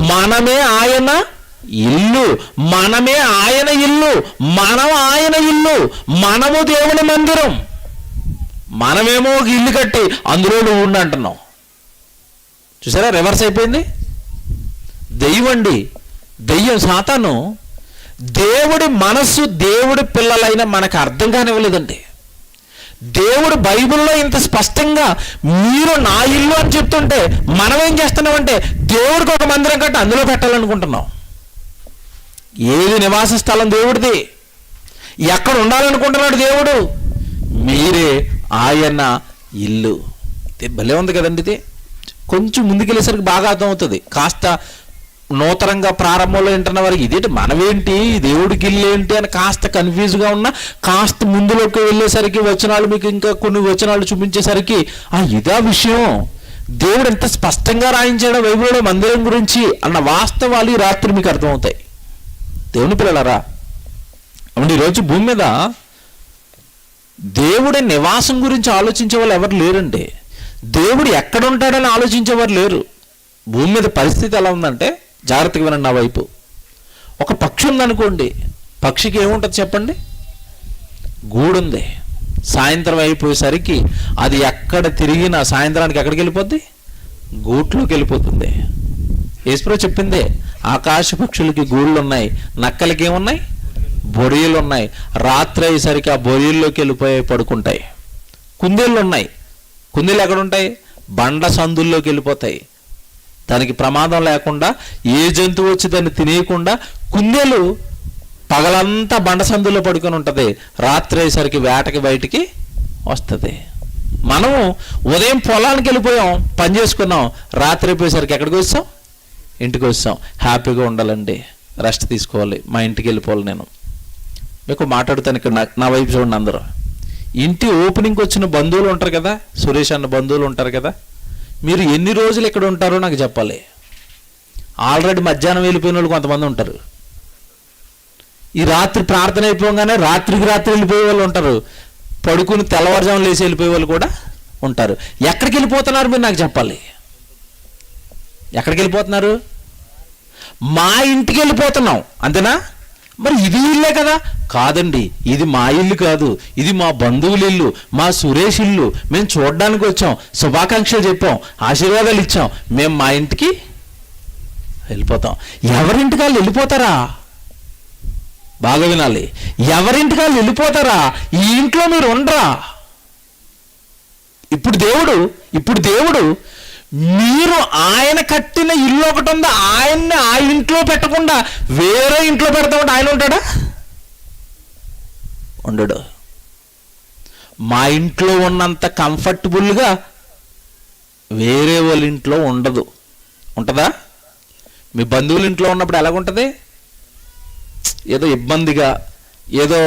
మనమే ఆయన ఇల్లు. మనమే ఆయన ఇల్లు. మనం ఆయన ఇల్లు. మనము దేవుని మందిరం. మనమేమో ఒక ఇల్లు కట్టి అందులో నువ్వు ఉండి అంటున్నావు. చూసారా, రివర్స్ అయిపోయింది. దెయ్యమండి, దెయ్యం సాతాను దేవుడి మనస్సు దేవుడి పిల్లలైన మనకు అర్థం కానివ్వలేదండి. దేవుడు బైబిల్లో ఇంత స్పష్టంగా మీరు నా ఇల్లు అని చెప్తుంటే మనం ఏం చేస్తున్నామంటే దేవుడికి ఒక మందిరం కట్టి అందులో పెట్టాలనుకుంటున్నాం. ఏది నివాస స్థలం దేవుడిది? ఎక్కడ ఉండాలనుకుంటున్నాడు దేవుడు? మీరే ఆయన ఇల్లు. భలే ఉంది కదండి. ఇది కొంచెం ముందుకెళ్ళేసరికి బాగా అర్థమవుతుంది. కాస్త నూతనంగా ప్రారంభంలో వింటున్న వారికి ఇదేంటి మనమేంటి దేవుడికి ఇల్లు ఏంటి అని కాస్త కన్ఫ్యూజ్గా ఉన్నా, కాస్త ముందులోకి వెళ్ళేసరికి వచనాలు మీకు ఇంకా కొన్ని వచనాలు చూపించేసరికి ఇదా విషయం. దేవుడు ఎంత స్పష్టంగా రాయించాడో బైబిల్లో మందిరం గురించి అన్న వాస్తవాలు ఈ రాత్రి మీకు అర్థమవుతాయి. దేవుని పిల్లలారా, అవును, ఈరోజు భూమి మీద దేవుడి నివాసం గురించి ఆలోచించే వాళ్ళు ఎవరు లేరండి. దేవుడు ఎక్కడ ఉంటాడని ఆలోచించేవారు లేరు. భూమి మీద పరిస్థితి ఎలా ఉందంటే, జాగ్రత్తగా వినండి నా వైపు. ఒక పక్షి ఉందనుకోండి, పక్షికి ఏముంటుంది చెప్పండి? గూడుంది. సాయంత్రం అయిపోయేసరికి అది ఎక్కడ తిరిగినా సాయంత్రానికి ఎక్కడికి వెళ్ళిపోద్ది? గూట్లోకి వెళ్ళిపోతుంది. యేసుప్రభు చెప్పిందే, ఆకాశ పక్షులకి గూళ్ళు ఉన్నాయి, నక్కలకి ఏమున్నాయి? బొరియలు ఉన్నాయి. రాత్రి అయ్యేసరికి ఆ బొరియల్లోకి వెళ్ళిపోయి పడుకుంటాయి. కుందేళ్ళు ఉన్నాయి. కుందేలు ఎక్కడుంటాయి? బండ సందుల్లోకి వెళ్ళిపోతాయి. దానికి ప్రమాదం లేకుండా, ఏ జంతువు వచ్చి దాన్ని తినేయకుండా కుందేలు పగలంతా బండ సందుల్లో పడుకొని ఉంటుంది. రాత్రి అయ్యేసరికి వేటకి బయటికి వస్తుంది. మనము ఉదయం పొలానికి వెళ్ళిపోయాం, పని చేసుకున్నాం, రాత్రి అయిపోయేసరికి ఎక్కడికి వచ్చాం? ఇంటికి వచ్చాం. హ్యాపీగా ఉండాలండి, రెస్ట్ తీసుకోవాలి, మా ఇంటికి వెళ్ళిపోవాలి. నేను మీకు మాట్లాడుతాను ఇక్కడ, నా వైపు చూడండి అందరూ. ఇంటి ఓపెనింగ్కి వచ్చిన బంధువులు ఉంటారు కదా, సురేష్ అన్న బంధువులు ఉంటారు కదా, మీరు ఎన్ని రోజులు ఇక్కడ ఉంటారో నాకు చెప్పాలి. ఆల్రెడీ మధ్యాహ్నం వెళ్ళిపోయిన వాళ్ళు కొంతమంది ఉంటారు. ఈ రాత్రి ప్రార్థన అయిపోగానే రాత్రికి రాత్రి వెళ్ళిపోయే వాళ్ళు ఉంటారు. పడుకుని తెల్లవారుజామున లేచి వెళ్ళిపోయే వాళ్ళు కూడా ఉంటారు. ఎక్కడికి వెళ్ళిపోతున్నారు మీరు నాకు చెప్పాలి. ఎక్కడికి వెళ్ళిపోతున్నారు? మా ఇంటికి వెళ్ళిపోతున్నాం, అంతేనా? మరి ఇది ఇల్లే కదా? కాదండి, ఇది మా ఇల్లు కాదు, ఇది మా బంధువుల ఇల్లు, మా సురేష్ ఇల్లు. మేము చూడడానికి వచ్చాం, శుభాకాంక్షలు చెప్పాం, ఆశీర్వాదాలు ఇచ్చాం, మేము మా ఇంటికి వెళ్ళిపోతాం. ఎవరింటికి వాళ్ళు వెళ్ళిపోతారా? బాగా వినాలి. ఎవరింటికి వాళ్ళు వెళ్ళిపోతారా? ఈ ఇంట్లో మీరు ఉండరా? ఇప్పుడు దేవుడు మీరు ఆయన కట్టిన ఇల్లు ఒకటి ఉందా, ఆయన్ని ఆ ఇంట్లో పెట్టకుండా వేరే ఇంట్లో పెడతామంటే ఆయన ఉంటాడా? ఉండడు. మా ఇంట్లో ఉన్నంత కంఫర్టబుల్గా వేరే వాళ్ళ ఇంట్లో ఉండదు. ఉంటుందా? మీ బంధువుల ఇంట్లో ఉన్నప్పుడు ఎలాగుంటుంది? ఏదో ఇబ్బందిగా, ఏదో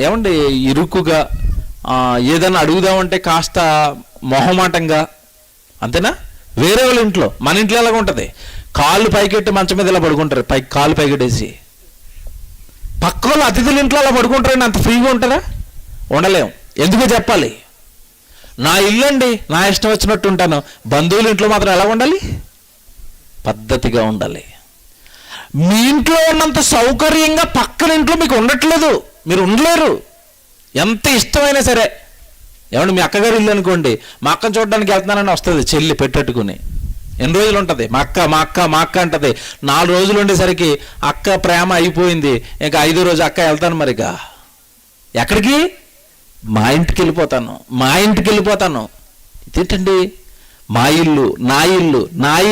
ఏమండి ఇరుకుగా, ఏదైనా అడుగుదామంటే కాస్త మొహమాటంగా, అంతేనా? వేరే వాళ్ళ ఇంట్లో. మన ఇంట్లో ఎలాగ ఉంటుంది? కాళ్ళు పైకెట్టి మంచం మీద ఇలా పడుకుంటారు, కాళ్ళు పైకెట్టేసి. పక్క వాళ్ళు అతిథుల ఇంట్లో అలా పడుకుంటారండి, అంత ఫ్రీగా ఉంటారా? ఉండలేం. ఎందుకో చెప్పాలి. నా ఇల్లు అండి, నా ఇష్టం వచ్చినట్టు ఉంటాను. బంధువుల ఇంట్లో మాత్రం ఎలా ఉండాలి? పద్ధతిగా ఉండాలి. మీ ఇంట్లో ఉన్నంత సౌకర్యంగా పక్కన ఇంట్లో మీకు ఉండట్లేదు, మీరు ఉండలేరు. ఎంత ఇష్టమైనా సరే. ఏమంటే మీ అక్కగారి ఇల్లు అనుకోండి, మా అక్కను చూడడానికి వెళ్తున్నానని వస్తుంది చెల్లి పెట్టట్టుకుని. ఎన్ని రోజులు ఉంటుంది? మా అక్క అంటది. 4 రోజులు ఉండేసరికి అక్క ప్రేమ అయిపోయింది. ఇంకా 5వ రోజు అక్క వెళ్తాను. మరిగా ఎక్కడికి? మా ఇంటికి వెళ్ళిపోతాను. ఇదేంటండి? మా ఇల్లు, నా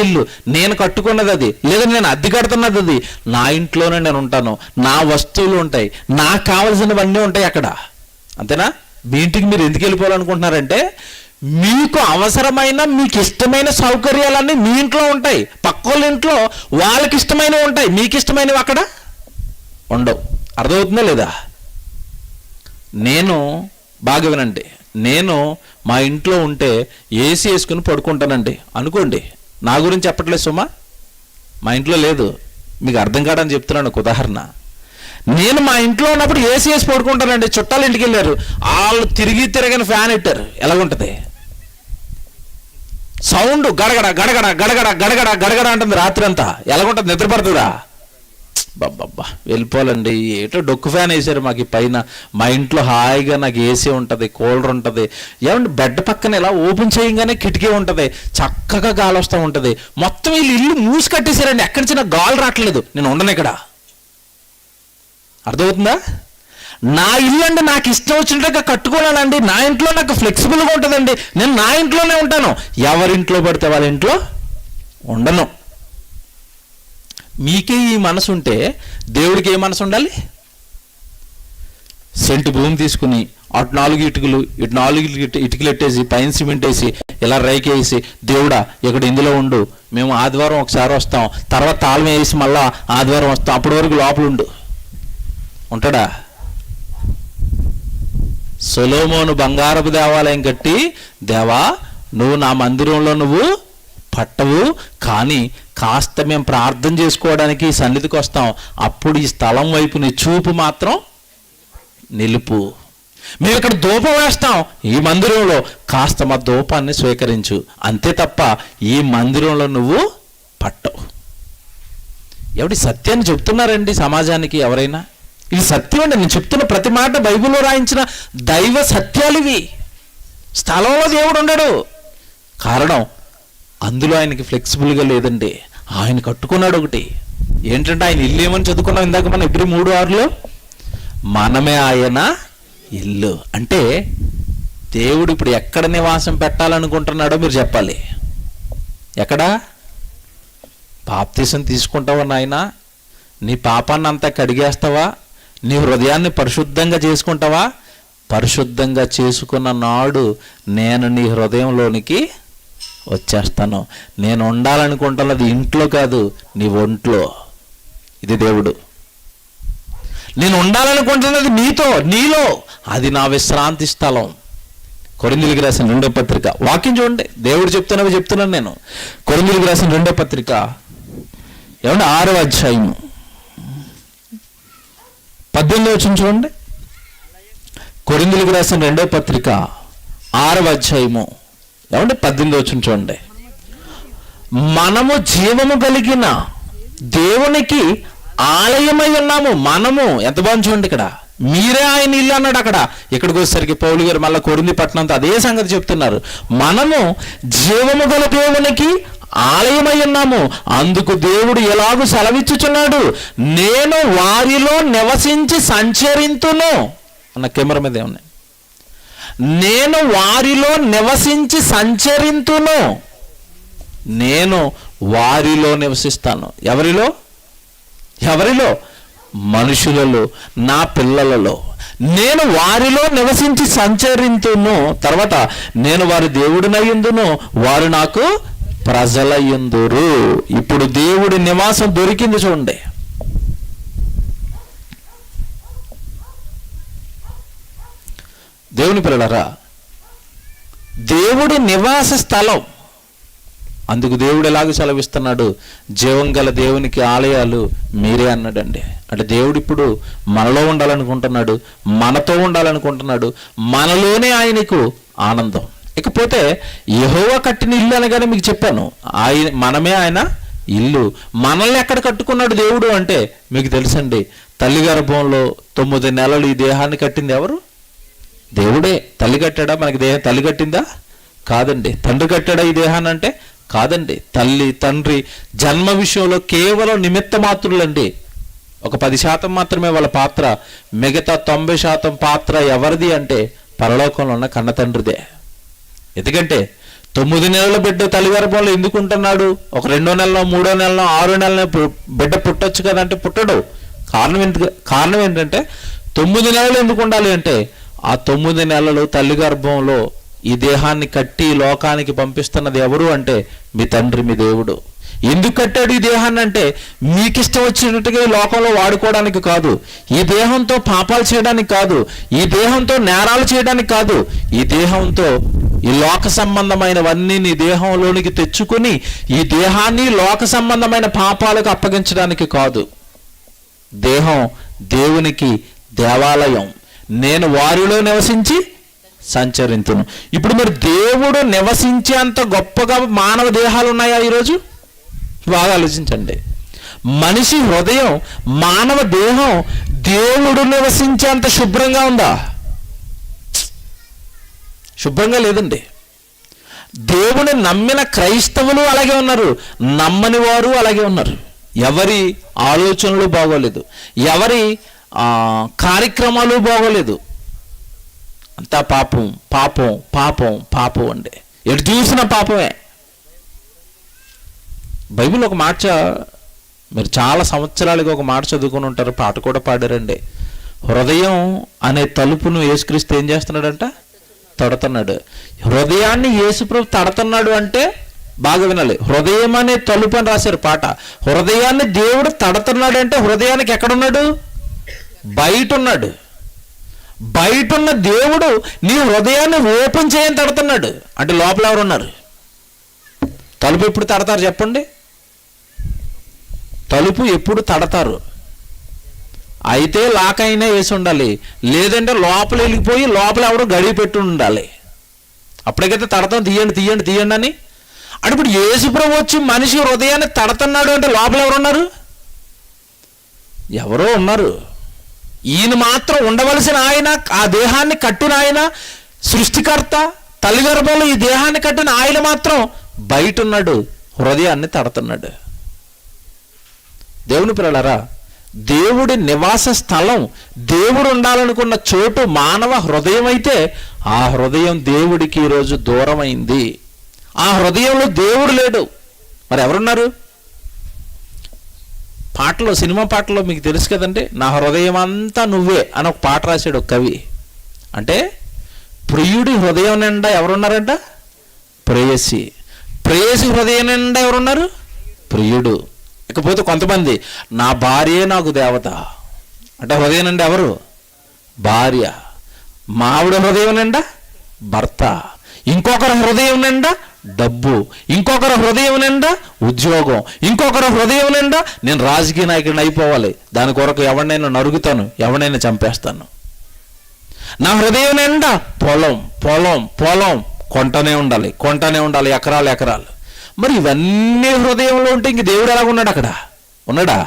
ఇల్లు, నేను కట్టుకున్నది అది, లేదా నేను అద్దె కడుతున్నది అది. నా ఇంట్లోనే నేను ఉంటాను, నా వస్తువులు ఉంటాయి, నాకు కావలసినవన్నీ ఉంటాయి అక్కడ, అంతేనా? మీ ఇంటికి మీరు ఎందుకు వెళ్ళిపోవాలనుకుంటున్నారంటే మీకు అవసరమైన, మీకు ఇష్టమైన సౌకర్యాలన్నీ మీ ఇంట్లో ఉంటాయి. పక్క వాళ్ళ ఇంట్లో వాళ్ళకి ఇష్టమైనవి ఉంటాయి, మీకు ఇష్టమైనవి అక్కడ ఉండవు. అర్థమవుతుందా లేదా? నేను బాగా వినండి, నేను మా ఇంట్లో ఉంటే ఏసీ వేసుకుని పడుకుంటానండి అనుకోండి. నా గురించి చెప్పట్లేదు సుమా, మా ఇంట్లో లేదు, మీకు అర్థం కావడానికి చెప్తున్నాను ఒక ఉదాహరణ. నేను మా ఇంట్లో ఉన్నప్పుడు ఏసీ వేసి పడుకుంటానండి. చుట్టాలు ఇంటికి వెళ్ళారు, వాళ్ళు తిరగని ఫ్యాన్ పెట్టారు. ఎలాగుంటుంది? సౌండ్ గడగడ గడగడ గడగడ గడగడ గడగడ అంటుంది రాత్రి అంతా. ఎలాగుంటుంది? నిద్రపడుతుందా? బాబ్బా వెళ్ళిపోవాలండి. ఏటో డొక్కు ఫ్యాన్ వేసారు మాకు పైన. మా ఇంట్లో హాయిగా నాకు ఏసీ ఉంటుంది, కూలర్ ఉంటుంది. ఏమంటే బెడ్ పక్కన ఇలా ఓపెన్ చేయగానే కిటికీ ఉంటుంది, చక్కగా గాలి వస్తూ ఉంటుంది. మొత్తం వీళ్ళు ఇల్లు మూసి కట్టేశారండి, ఎక్కడి నుంచి నాకు గాలి రావట్లేదు, నేను ఉండను ఇక్కడ. అర్థమవుతుందా? నా ఇల్లు అంటే నాకు ఇష్టం వచ్చినట్టుగా కట్టుకోవాలండి. నా ఇంట్లో నాకు ఫ్లెక్సిబుల్గా ఉంటుందండి, నేను నా ఇంట్లోనే ఉంటాను. ఎవరింట్లో పడితే వాళ్ళ ఇంట్లో ఉండను. మీకే ఈ మనసు ఉంటే దేవుడికి ఏ మనసు ఉండాలి? సెంటు భూమి తీసుకుని అటు 4 ఇటుకలు, ఇటు 4 ఇటుకలు ఎట్టేసి, పైన సిమెంట్ వేసి, ఇలా రైకేసి, దేవుడా ఇక్కడ ఇందులో ఉండు, మేము ఆదివారం ఒకసారి వస్తాం, తర్వాత తాళం వేసి మళ్ళా ఆదివారం వస్తాం, అప్పటి వరకు లోపల ఉంటాడా? సొలొమోను బంగారపు దేవాలయం కట్టి, దేవా నువ్వు నా మందిరంలో నువ్వు పట్టవు, కానీ కాస్త మేము ప్రార్థన చేసుకోవడానికి సన్నిధికి వస్తాం, అప్పుడు ఈ స్థలం వైపు నీ చూపు మాత్రం నిలుపు. మేము ఇక్కడ ధూపం వేస్తాం, ఈ మందిరంలో కాస్త మా ధూపాన్ని స్వీకరించు, అంతే తప్ప ఈ మందిరంలో నువ్వు పట్టవు. ఎవడి సత్యాన్ని చెప్తున్నారండి సమాజానికి ఎవరైనా? ఇది సత్యం అండి, నేను చెప్తున్న ప్రతి మాట బైబిల్లో రాయించిన దైవ సత్యాలు ఇవి. స్థలంలో దేవుడు ఉండడు, కారణం అందులో ఆయనకి ఫ్లెక్సిబుల్గా లేదండి. ఆయన కట్టుకున్నాడు ఒకటి. ఏంటంటే ఆయన ఇల్లు ఏమని చదువుకున్నాం ఇందాక మనం Hebrews 3:6 మనమే ఆయన ఇల్లు. అంటే దేవుడు ఇప్పుడు ఎక్కడ నివాసం పెట్టాలనుకుంటున్నాడో మీరు చెప్పాలి. ఎక్కడ? బాప్తీసం తీసుకుంటావా నాయనా? నీ పాపాన్ని అంతా కడిగేస్తావా? నీ హృదయాన్ని పరిశుద్ధంగా చేసుకుంటావా? పరిశుద్ధంగా చేసుకున్న నాడు నేను నీ హృదయంలోనికి వచ్చేస్తాను. నేను ఉండాలనుకుంటున్నది ఇంట్లో కాదు, నీ ఒంట్లో. ఇది దేవుడు. నేను ఉండాలనుకుంటున్నది నీలో, అది నా విశ్రాంతి స్థలం. కొరింథీయులకు రాసిన 2వ పత్రిక వాక్యం చూడండి. దేవుడు చెప్తున్నాను నేను. కొరింథీయులకు రాసిన 2వ పత్రిక ఏమంటే 6వ అధ్యాయం 18వ వచనం చూడండి. కొరింథీయులకు రాసిన 2వ పత్రిక 6వ అధ్యాయము ఏమంటే 18వ వచనం చూడండి. మనము జీవము కలిగిన దేవునికి ఆలయమై ఉన్నాము. మనము ఎంత బాగుంది చూడండి. ఇక్కడ మీరే ఆయన ఇల్లు అన్నాడు. ఇక్కడికి వచ్చేసరికి పౌలు గారు మళ్ళీ కొరింథీ పట్టణంతో అదే సంగతి చెప్తున్నారు. మనము జీవము గల దేవునికి ఆలయమై ఉన్నాము, అందుకు దేవుడు ఎలాగూ సెలవిచ్చుచున్నాడు, నేను వారిలో నివసించి సంచరింతును అన్న. కెమెరా మీద ఉన్నాయి. నేను వారిలో నివసించి సంచరింతును. నేను వారిలో నివసిస్తాను. ఎవరిలో? మనుషులలో, నా పిల్లలలో. నేను వారిలో నివసించి సంచరింతును. తర్వాత నేను వారి దేవుడినయ్యుందును, వారు నాకు ప్రజలయ్యుందురు. ఇప్పుడు దేవుడి నివాసం దొరికింది చూడండి. దేవుని పిల్లలారా, దేవుడి నివాస స్థలం. అందుకు దేవుడు ఎలాగ సెలవిస్తున్నాడు, జీవం గల దేవునికి ఆలయాలు మీరే అన్నాడండి. అంటే దేవుడు ఇప్పుడు మనలో ఉండాలనుకుంటున్నాడు, మనతో ఉండాలనుకుంటున్నాడు, మనలోనే ఆయనకు ఆనందం. ఇకపోతే యెహోవా కట్టిన ఇల్లు అనగానే మీకు చెప్పాను, మనమే ఆయన ఇల్లు. మనల్ని ఎక్కడ కట్టుకున్నాడు దేవుడు అంటే మీకు తెలుసండి, తల్లి గర్భంలో 9 నెలలు ఈ దేహాన్ని కట్టింది ఎవరు? దేవుడే. తల్లి కట్టాడా మనకి దేహం? తల్లి కట్టిందా? కాదండి. తండ్రి కట్టాడా ఈ దేహాన్ని అంటే? కాదండి. తల్లి తండ్రి జన్మ విషయంలో కేవలం నిమిత్త మాత్రులండి. ఒక 10% మాత్రమే వాళ్ళ పాత్ర. మిగతా 90% పాత్ర ఎవరిది అంటే పరలోకంలో ఉన్న కన్న తండ్రిదే. ఎందుకంటే 9 నెలల బిడ్డ తల్లి గర్భంలో ఎందుకు ఉంటున్నాడు? ఒక 2వ నెలలో, 3వ నెలలో, 6వ నెలలో బిడ్డ పుట్టొచ్చు కదంటే పుట్టడు. కారణం ఏంటంటే 9 నెలలు ఎందుకు ఉండాలి అంటే ఆ 9 నెలలు తల్లి గర్భంలో ఈ దేహాన్ని కట్టి లోకానికి పంపిస్తున్నది ఎవరు అంటే మీ తండ్రి, మీ దేవుడు. ఎందుకు కట్టాడు ఈ దేహాన్ని అంటే మీకు ఇష్టం వచ్చినట్టుగా ఈ లోకంలో వాడుకోవడానికి కాదు, ఈ దేహంతో పాపాలు చేయడానికి కాదు, ఈ దేహంతో నేరాలు చేయడానికి కాదు, ఈ దేహంతో ఈ లోక సంబంధమైనవన్నీ నీ దేహంలోనికి తెచ్చుకుని ఈ దేహాన్ని లోక సంబంధమైన పాపాలకు అప్పగించడానికి కాదు. దేహం దేవునికి దేవాలయం. నేను వారిలో నివసించి సంచరింతును. ఇప్పుడు మీరు దేవుడు నివసించేంత గొప్పగా మానవ దేహాలు ఉన్నాయా ఈరోజు? బాగా ఆలోచించండి. మనిషి హృదయం, మానవ దేహం దేవుడు నివసించేంత శుభ్రంగా ఉందా? శుభ్రంగా లేదండి. దేవుని నమ్మిన క్రైస్తవులు అలాగే ఉన్నారు, నమ్మని వారు అలాగే ఉన్నారు. ఎవరి ఆలోచనలు బాగోలేదు, ఎవరి కార్యక్రమాలు బాగోలేదు. అంతా పాపం పాపం పాపం పాపం అండి. ఎటు చూసిన పాపమే. బైబిల్ ఒక మాట, మీరు చాలా సంవత్సరాలుగా ఒక మాట చదువుకుని ఉంటారు, పాట కూడా పాడారండి. హృదయం అనే తలుపును యేసుక్రీస్తు ఏం చేస్తున్నాడంట? తడుతున్నాడు. హృదయాన్ని యేసుప్రభు తడుతున్నాడు అంటే బాగా వినాలి. హృదయం అనే తలుపు అని రాశారు పాట. హృదయాన్ని దేవుడు తడుతున్నాడు అంటే హృదయానికి ఎక్కడున్నాడు? బయట ఉన్నాడు. బయటున్న దేవుడు నీ హృదయాన్ని ఓపెన్ చేయని తడుతున్నాడు అంటే లోపల ఎవరు ఉన్నారు? తలుపు ఎప్పుడు తడతారు చెప్పండి? తలుపు ఎప్పుడు తడతారు? అయితే లాక్ అయినా వేసి ఉండాలి, లేదంటే లోపల వెళ్ళిపోయి లోపల ఎవరు గడియ పెట్టి ఉండాలి. అప్పటికైతే తడతాం, తీయండి తీయండి తీయండి అని. అంటే ఇప్పుడు యేసుప్రభు వచ్చి మనిషి హృదయాన్ని తడుతున్నాడు అంటే లోపల ఎవరున్నారు? ఎవరో ఉన్నారు. ఈయన మాత్రం ఉండవలసిన ఆయన, ఆ దేహాన్ని కట్టిన ఆయన, సృష్టికర్త, తల్లి గర్భంలో ఈ దేహాన్ని కట్టిన ఆయన మాత్రం బయట ఉన్నాడు, హృదయాన్ని తడుతున్నాడు. దేవుని పిల్లలారా, దేవుడి నివాస స్థలం, దేవుడు ఉండాలనుకున్న చోటు మానవ హృదయం అయితే ఆ హృదయం దేవుడికి ఈరోజు దూరమైంది. ఆ హృదయంలో దేవుడు లేడు. మరి ఎవరున్నారు? పాటలో, సినిమా పాటలో మీకు తెలుసు కదండి, నా హృదయం అంతా నువ్వే అని ఒక పాట రాశాడు ఒక కవి. అంటే ప్రియుడి హృదయం నిండా ఎవరున్నారంట? ప్రేయసి. ప్రేయసి హృదయం నిండా ఎవరున్నారు? ప్రియుడు. ఇకపోతే కొంతమంది నా భార్యే నాకు దేవత అంటే హృదయం నిండా ఎవరు? భార్య. మావిడ హృదయం నిండా భర్త. ఇంకొకరి హృదయం నిండా డబ్బు. ఇంకొకరి హృదయం నిండా ఉద్యోగం. ఇంకొకరి హృదయం నిండా నేను రాజకీయ నాయకుడిని అయిపోవాలి, దాని కొరకు ఎవరినైనా నరుగుతాను, ఎవరినైనా చంపేస్తాను. నా హృదయం నిండా పొలం పొలం పొలం, కొంటనే ఉండాలి ఎకరాలు ఎకరాలు. మరి ఇవన్నీ హృదయంలో ఉంటే ఇంక దేవుడు ఎలాగున్నాడు? అక్కడ ఉన్నాడా?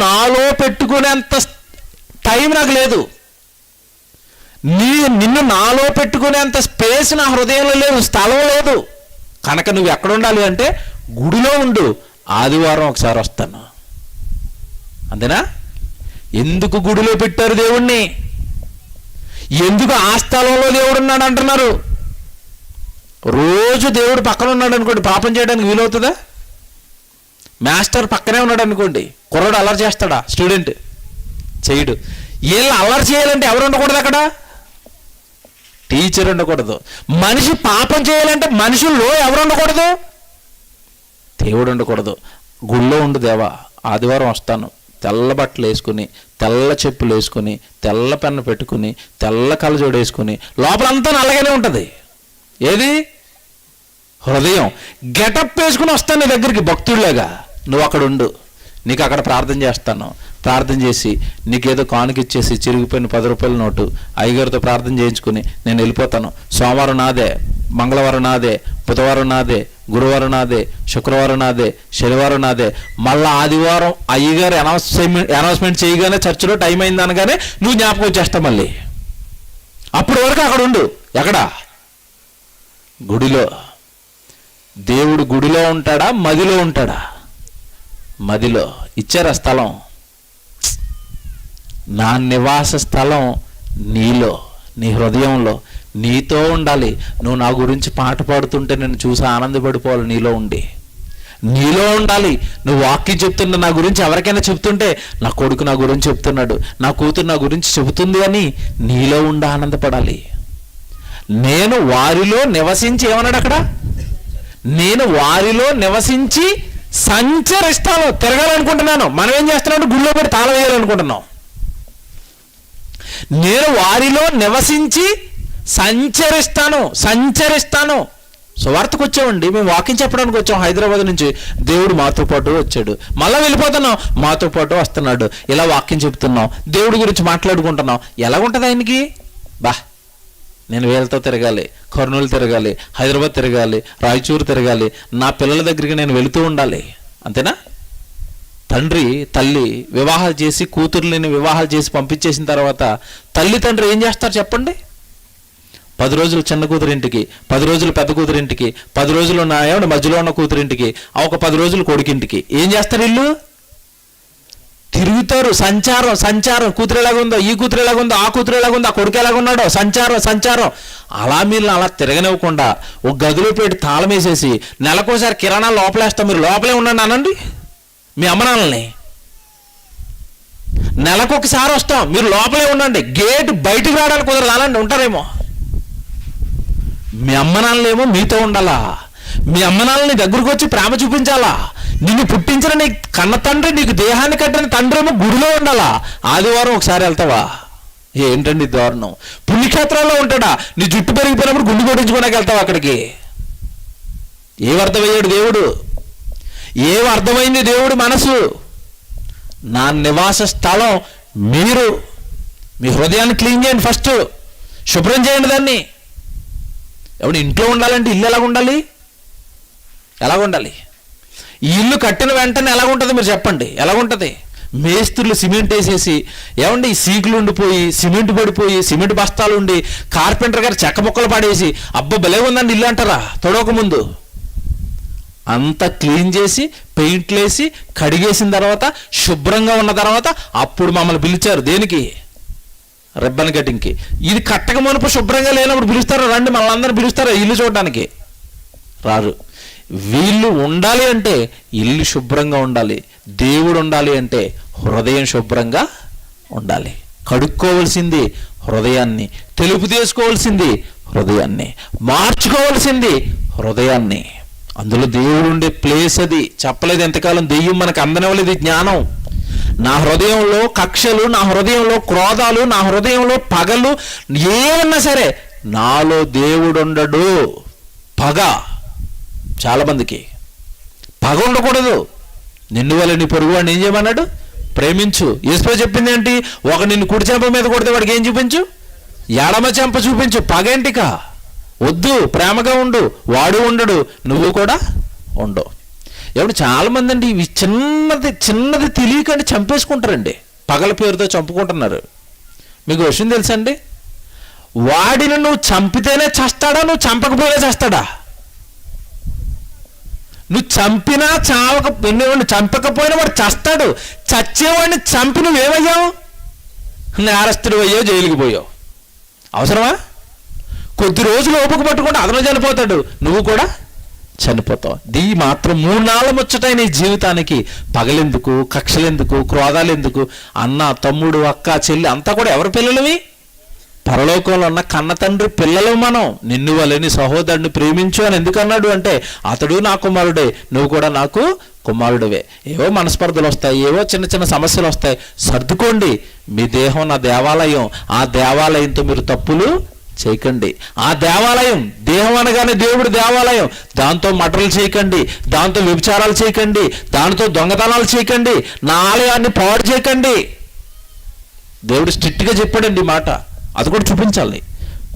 నాలో పెట్టుకునేంత టైం నాకు లేదు, నిన్ను నాలో పెట్టుకునేంత స్పేస్ నా హృదయంలో లేదు, స్థలం లేదు. కనుక నువ్వు ఎక్కడ ఉండాలి అంటే గుడిలో ఉండు, ఆదివారం ఒకసారి వస్తాను. అంతేనా? ఎందుకు గుడిలో పెట్టారు దేవుణ్ణి? ఎందుకు ఆ స్థలంలో దేవుడు ఉన్నాడు అంటున్నారు? రోజు దేవుడు పక్కన ఉన్నాడు అనుకోండి, పాపం చేయడానికి వీలవుతుందా? మాస్టర్ పక్కనే ఉన్నాడు అనుకోండి, కుర్రాడు అల్లరి చేస్తాడా? స్టూడెంట్ చేయడు. వీళ్ళు అల్లరి చేయాలంటే ఎవరు ఉండకూడదు అక్కడ? టీచర్ ఉండకూడదు. మనిషి పాపం చేయాలంటే మనుషుల్లో ఎవరు ఉండకూడదు? దేవుడు ఉండకూడదు. గుళ్ళో ఉండు దేవా, ఆదివారం వస్తాను, తెల్ల బట్టలు వేసుకుని, తెల్ల చెప్పులు వేసుకుని, తెల్ల పెన్ను పెట్టుకుని, తెల్ల కళ్ళజోడు వేసుకుని, లోపలంతా నల్లగానే ఉంటుంది. ఏది? హృదయం. గెటప్ వేసుకుని వస్తాను నీ దగ్గరికి భక్తుడిలాగా. నువ్వు అక్కడ ఉండు, నీకు అక్కడ ప్రార్థన చేస్తాను. ప్రార్థన చేసి నీకేదో కానుకిచ్చేసి చిరిగిపోయిన 10 రూపాయల నోటు అయ్యగారితో ప్రార్థన చేయించుకుని నేను వెళ్ళిపోతాను. సోమవారం నాదే, మంగళవారం నాదే, బుధవారం నాదే, గురువారం నాదే, శుక్రవారం నాదే, శనివారం నాదే. మళ్ళీ ఆదివారం అయ్యగారు అనౌన్స్మెంట్ చేయగానే చర్చిలో టైం అయింది అనగానే నువ్వు జ్ఞాపకం వచ్చేస్తావు మళ్ళీ. అప్పటి వరకు అక్కడ ఉండు. ఎక్కడ? గుడిలో. దేవుడు గుడిలో ఉంటాడా, మదిలో ఉంటాడా? మదిలో. ఇచ్చారా స్థలం? నా నివాస స్థలం నీలో, నీ హృదయంలో, నీతో ఉండాలి. నువ్వు నా గురించి పాట పాడుతుంటే నేను చూసి ఆనందపడిపోవాలి. నీలో ఉండాలి. నువ్వు వాక్యం చెప్తున్నా నా గురించి ఎవరికైనా చెప్తుంటే, నా కొడుకు నా గురించి చెప్తున్నాడు, నా కూతురు నా గురించి చెబుతుంది అని నీలో ఉండి ఆనందపడాలి. నేను వారిలో నివసించి, ఏమన్నాడు అక్కడ? నేను వారిలో నివసించి సంచరిస్తాను. తిరగాలనుకుంటున్నాను. మనం ఏం చేస్తున్నాడు? గుళ్ళో పెట్టి తాళం వేయాలనుకుంటున్నాం. నేను వారిలో నివసించి సంచరిస్తాను. సువార్తకు వచ్చామండి, మేము వాకింగ్ చెప్పడానికి వచ్చాం హైదరాబాద్ నుంచి. దేవుడు మాతో పాటు వచ్చాడు, మళ్ళీ వెళ్ళిపోతున్నాం, మాతో పాటు వస్తున్నాడు. ఇలా వాక్యం చెప్తున్నాం, దేవుడి గురించి మాట్లాడుకుంటున్నాం. ఎలాగుంటుంది ఆయనకి? నేను వీళ్ళతో తిరగాలి, కర్నూలు తిరగాలి, హైదరాబాద్ తిరగాలి, రాయచూరు తిరగాలి, నా పిల్లల దగ్గరికి నేను వెళుతూ ఉండాలి. అంతేనా? తండ్రి తల్లి వివాహాలు చేసి, కూతుర్లని వివాహాలు చేసి పంపించేసిన తర్వాత తల్లి తండ్రి ఏం చేస్తారు చెప్పండి? 10 రోజులు చిన్న కూతురింటికి, 10 రోజులు పెద్ద కూతురింటికి, 10 రోజులు మధ్యలో ఉన్న కూతురింటికి, ఒక 10 రోజులు కొడుకింటికి. ఏం చేస్తారు? ఇల్లు తిరుగుతారు. సంచారం. కూతురు ఎలాగుందో, ఈ కూతురు ఎలాగుందో, ఆ కూతురు ఎలాగుందో, ఆ కొడుకు ఎలాగున్నాడో, సంచారం. అలా మీరు అలా తిరగనివ్వకుండా ఒక గదిలో పెట్టి తాళం వేసేసి నెలకోసారి కిరాణాలు లోపలేస్తాం. మీరు లోపలే ఉండండి అనండి మీ అమ్మనాన్నల్ని. నెలకొకసారి వస్తాం, మీరు లోపలే ఉండండి. గేటు బయటకు రావడానికి కుదరదు, అలాంటి ఉంటారేమో. మీ అమ్మనాన్నలేమో మీతో ఉండాలా, మీ అమ్మనాన్నని దగ్గరకు వచ్చి ప్రేమ చూపించాలా. నిన్ను పుట్టించిన నీ కన్న తండ్రి, నీకు దేహాన్ని కట్టిన తండ్రి ఏమో గుడిలో ఉండాలా. ఆదివారం ఒకసారి వెళ్తావా? ఏంటండి దారుణం? పుణ్యక్షేత్రాల్లో ఉంటాడా? నీ జుట్టు పెరిగిపోయినప్పుడు గుండు కొట్టించుకోడానికి వెళ్తావు అక్కడికి. ఏమర్థమయ్యాడు దేవుడు? ఏమర్థమైంది దేవుడు మనసు? నా నివాస స్థలం మీరు. మీ హృదయాన్ని క్లీన్ చేయండి, ఫస్ట్ శుభ్రం చేయండి దాన్ని. ఎవడు ఇంట్లో ఉండాలంటే ఇల్లు ఎలాగుండాలి? ఈ ఇల్లు కట్టిన వెంటనే ఎలాగుంటుంది మీరు చెప్పండి? ఎలాగుంటుంది? మేస్త్రులు సిమెంట్ వేసేసి, ఏమండి ఈ సీకులు ఉండిపోయి, సిమెంట్ పడిపోయి, సిమెంట్ బస్తాలు ఉండి, కార్పెంటర్ గారు చెక్క ముక్కలు పడేసి, అబ్బా భలే ఉందండి ఇల్లు అంటారా తొడవక ముందు? అంతా క్లీన్ చేసి, పెయింట్లు వేసి, కడిగేసిన తర్వాత, శుభ్రంగా ఉన్న తర్వాత అప్పుడు మమ్మల్ని పిలిచారు. దేనికి? రిబ్బన్ కటింగ్కి. ఇది కట్టక మునుపు శుభ్రంగా లేనప్పుడు పిలుస్తారా? రండి మనందరినీ పిలుస్తారా ఇల్లు చూడడానికి? రారు. వీళ్ళు ఉండాలి అంటే ఇల్లు శుభ్రంగా ఉండాలి. దేవుడు ఉండాలి అంటే హృదయం శుభ్రంగా ఉండాలి. కడుక్కోవలసింది హృదయాన్ని, తెలుపు చేసుకోవాల్సింది హృదయాన్ని, మార్చుకోవాల్సింది హృదయాన్ని. అందులో దేవుడు ఉండే ప్లేస్ అది. చెప్పలేదు ఎంతకాలం దెయ్యం మనకు అందనవలేదు జ్ఞానం. నా హృదయంలో కక్షలు, నా హృదయంలో క్రోధాలు, నా హృదయంలో పగలు ఏమన్నా సరే నాలో దేవుడు ఉండడు. పగ, చాలామందికి పగ ఉండకూడదు. నిన్ను వల్ల నీ పొరుగు వాడిని ఏం చేయమన్నాడు? ప్రేమించు. యేసు చెప్పింది ఏంటి? ఒక నిన్ను కుడి చెంప మీద కొడితే వాడికి ఏం చూపించు? ఎడమ చెంప చూపించు. పగేంటిక వద్దు, ప్రేమగా ఉండు. వాడు ఉండడు, నువ్వు కూడా ఉండవు. ఎవడు చాలామంది అండి ఇవి చిన్నది తెలియకండి చంపేసుకుంటారండి. పగల పేరుతో చంపుకుంటున్నారు. మీకు విషయం తెలుసండి? వాడిని నువ్వు చంపితేనే చేస్తాడా, నువ్వు చంపకపోయినా చేస్తాడా? నువ్వు చంపినా చంపకపోయినా వాడు చస్తాడు. చచ్చేవాడిని చంపి నువ్వేమయ్యావు? నేరస్తుడు అయ్యావు, జైలుకి పోయావు. అవసరమా? కొద్ది రోజులు ఓపిక పట్టుకుంటే అతను చనిపోతాడు, నువ్వు కూడా చనిపోతావు. దీ మాత్రం 3 నాళ్ళ ముచ్చటైన ఈ జీవితానికి పగలెందుకు, కక్షలెందుకు, క్రోధాలెందుకు? అన్న, తమ్ముడు, అక్క, చెల్లి అంతా కూడా ఎవరి పిల్లలవి? పరలోకంలో ఉన్న కన్న తండ్రి పిల్లలు మనం. నిన్ను వలని సహోదరుని ప్రేమించు అని ఎందుకు అన్నాడు అంటే, అతడు నా కుమారుడే, నువ్వు కూడా నాకు కుమారుడివే. ఏవో మనస్పర్ధలు వస్తాయి, ఏవో చిన్న చిన్న సమస్యలు వస్తాయి, సర్దుకోండి. మీ దేహం నా దేవాలయం, ఆ దేవాలయంతో మీరు తప్పులు చేయకండి. ఆ దేవాలయం, దేహం అనగానే దేవుడి దేవాలయం, దాంతో మటలు చేయకండి, దాంతో వ్యభిచారాలు చేయకండి, దానితో దొంగతనాలు చేయకండి, నా ఆలయాన్ని పాడు చేయకండి. దేవుడు స్ట్రిక్ట్గా చెప్పాడండి ఈ మాట. అది కూడా చూపించాలి.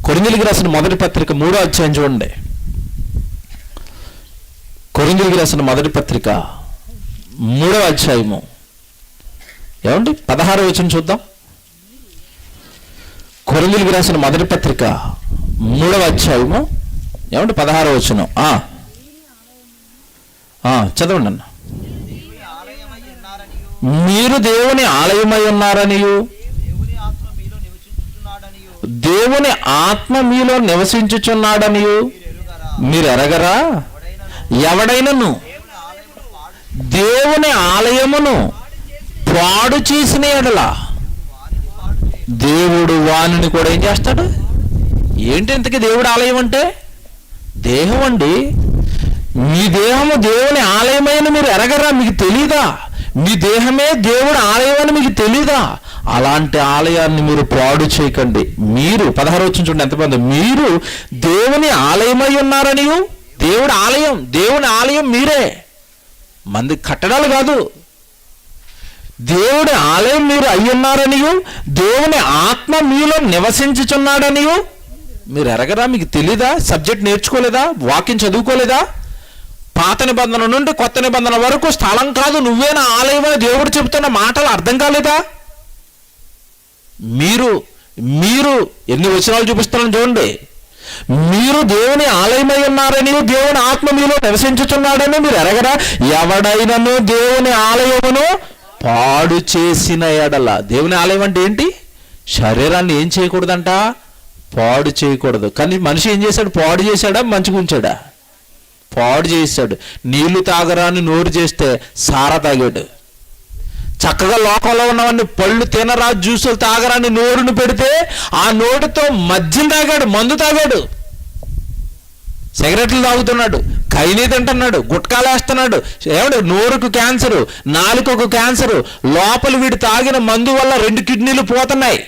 కొరింథీయులకు రాసిన మొదటి పత్రిక 3వ అధ్యాయం చూడండి. కొరింథీయులకు రాసిన మొదటి పత్రిక 3వ అధ్యాయము ఏమండి 16వ వచనం చూద్దాం. కొరింథీయులకు రాసిన మొదటి పత్రిక 3వ అధ్యాయము ఏమండి 16వ వచనం. చదవండి అన్న. మీరు దేవుని ఆలయమై ఉన్నారనియు, దేవుని ఆత్మ మీలో నివసించుచున్నాడనియు మీరు ఎరగరా? ఎవడైనను దేవుని ఆలయమును పాడు చేసిన ఎడల దేవుడు వానిని కూడా ఏం చేస్తాడు? ఏంటి ఇంతకీ దేవుడి ఆలయం అంటే? దేహం అండి. మీ దేహము దేవుని ఆలయమైన మీరు ఎరగరా? మీకు తెలీదా? మీ దేహమే దేవుడి ఆలయం అని మీకు తెలీదా? అలాంటి ఆలయాన్ని మీరు పాడు చేయకండి. మీరు 16 వచ్చిన చూడండి ఎంతమంది, మీరు దేవుని ఆలయమై ఉన్నారనియు. దేవుడి ఆలయం, దేవుని ఆలయం మీరే, మంది కట్టడాలు కాదు. దేవుడి ఆలయం మీరు అయ్యున్నారనియు, దేవుని ఆత్మ మీలో నివసించుచున్నాడనియు మీరు ఎరగరా? మీకు తెలీదా? సబ్జెక్ట్ నేర్చుకోలేదా? వాక్యం చదువుకోలేదా? పాత నిబంధన నుండి కొత్త నిబంధన వరకు స్థలం కాదు నువ్వే నా ఆలయం అని దేవుడు చెబుతున్న మాటలు అర్థం కాలేదా? మీరు ఎన్ని వచనాలు చూపిస్తారని చూడండి. మీరు దేవుని ఆలయమై ఉన్నారని, దేవుని ఆత్మ మీలో నివసించుచున్నాడని మీరు ఎరగరా? ఎవడైనను దేవుని ఆలయమును పాడు చేసిన ఎడల. దేవుని ఆలయం అంటే ఏంటి? శరీరాన్ని ఏం చేయకూడదంట? పాడు చేయకూడదు. కానీ మనిషి ఏం చేశాడు? పాడు చేశాడా? మంచిగా ఉంచాడా? పాడు చేశాడు. నీళ్లు తాగరాని నోరు చేస్తే సారా తాగాడు. చక్కగా లోకంలో ఉన్నవన్నీ పళ్ళు తినరా, జ్యూసులు తాగరాని నోరును పెడితే ఆ నోటితో మద్యం తాగాడు, మందు తాగాడు, సిగరెట్లు తాగుతున్నాడు, ఖైనీ తింటున్నాడు, గుట్కాలు వేస్తున్నాడు. ఏమంటే నోరుకు క్యాన్సరు, నాలుకకు క్యాన్సరు. లోపల వీడు తాగిన మందు వల్ల 2 కిడ్నీలు పోతున్నాయి,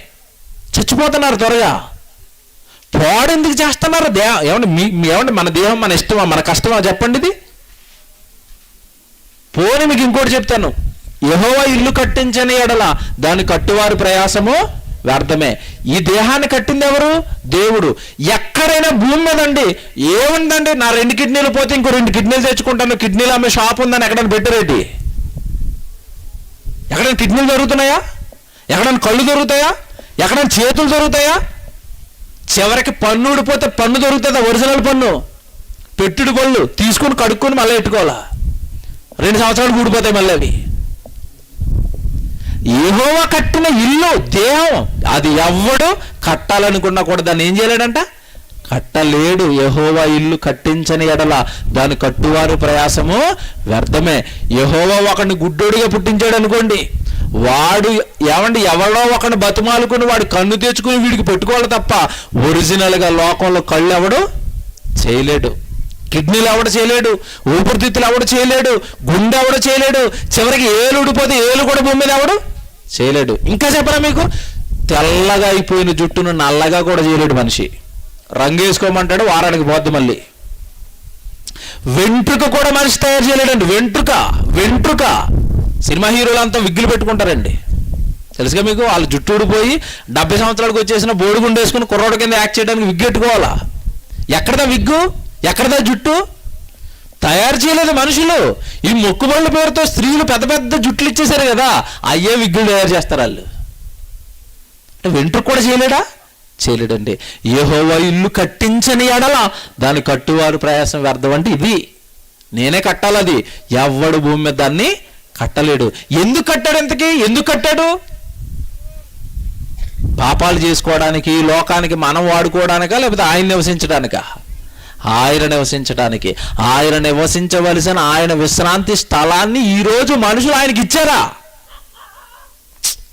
చచ్చిపోతున్నారు త్వరగా. పాడు ఎందుకు చేస్తున్నారు? ఏమంటే మన దేహం మన ఇష్టమా, మన కష్టమా చెప్పండి ఇది? పోనీ మీకు ఇంకోటి చెప్తాను. యెహోవా ఇల్లు కట్టించని ఎడల దాని కట్టువారి ప్రయాసము వ్యర్థమే. ఈ దేహాన్ని కట్టింది ఎవరు? దేవుడు. ఎక్కడైనా భూమి మీదండి ఏముందండి, నా 2 కిడ్నీలు పోతే ఇంకో 2 కిడ్నీలు తెచ్చుకుంటాను, కిడ్నీలు అమ్మే షాప్ ఉందని ఎక్కడైనా పెట్టరేటి? ఎక్కడైనా కిడ్నీలు దొరుకుతున్నాయా? ఎక్కడైనా కళ్ళు దొరుకుతాయా? ఎక్కడైనా చేతులు దొరుకుతాయా? చివరికి పన్ను ఊడిపోతే పన్ను దొరుకుతుందా? ఒరిజినల్ పన్ను, పెట్టుడు పళ్ళు తీసుకుని కడుక్కొని మళ్ళీ పెట్టుకోవాలా? 2 సంవత్సరాలు ఊడిపోతాయి మళ్ళీ అవి. యెహోవా కట్టిన ఇల్లు దేహం, అది ఎవ్వడు కట్టాలనుకున్నా కూడా దాన్ని ఏం చేయలేడంట? కట్టలేడు. యెహోవా ఇల్లు కట్టించని ఎడల దాని కట్టువారు ప్రయాసము వ్యర్థమే. యెహోవా ఒకడిని గుడ్డోడిగా పుట్టించాడు అనుకోండి, వాడు ఏమండి ఎవడో ఒకడు బతిమాలుకుని వాడు కన్ను తెచ్చుకుని వీడికి పెట్టుకోవాలి తప్ప ఒరిజినల్గా లోకంలో కళ్ళు ఎవడు చేయలేడు, కిడ్నీలు ఎవడు చేయలేడు, ఊపిరితిత్తులు ఎవడు చేయలేడు, గుండె ఎవడు చేయలేడు, చివరికి ఏలు ఊడిపోతే ఏలు కూడా భూమి మీద ఎవడు చేయలేడు. ఇంకా చెప్పరా మీకు, తెల్లగా అయిపోయిన జుట్టును నల్లగా కూడా చేయలేడు మనిషి. రంగు వేసుకోమంటాడు, వారానికి పోద్ది మళ్ళీ. వెంట్రుక కూడా మనిషి తయారు చేయలేడండి. వెంట్రుక సినిమా హీరోలు అంతా విగ్గులు పెట్టుకుంటారండి, తెలుసుగా మీకు. వాళ్ళు జుట్టు ఊడిపోయి 70 సంవత్సరాలకు వచ్చేసిన బోడిగుండు వేసుకుని కుర్రోడు కింద యాక్ట్ చేయడానికి విగ్గు పెట్టుకోవాలా? ఎక్కడదా విగ్గు, ఎక్కడదా జుట్టు? తయారు చేయలేదు మనుషులు. ఈ మొక్కుబళ్ళ పేరుతో స్త్రీలు పెద్ద పెద్ద జుట్లు ఇచ్చేసారు కదా, అయ్యే విగ్గులు తయారు చేస్తారు వాళ్ళు. వెంట్రుక కూడా చేయలేడండి. యెహోవా ఇల్లు కట్టించని ఎడల దాని కట్టువారు ప్రయాసం వ్యర్థం. అంటే ఇది నేనే కట్టాలి, అది ఎవడు భూమి మీద దాన్ని కట్టలేడు. ఎందుకు కట్టాడు? ఎందుకు కట్టాడు? పాపాలు చేసుకోవడానికి, లోకానికి మనం వాడుకోవడానికా, లేకపోతే ఆయన నివసించడానికా? ఆయన నివసించవలసిన ఆయన విశ్రాంతి స్థలాన్ని ఈరోజు మనుషులు ఆయనకి ఇచ్చారా?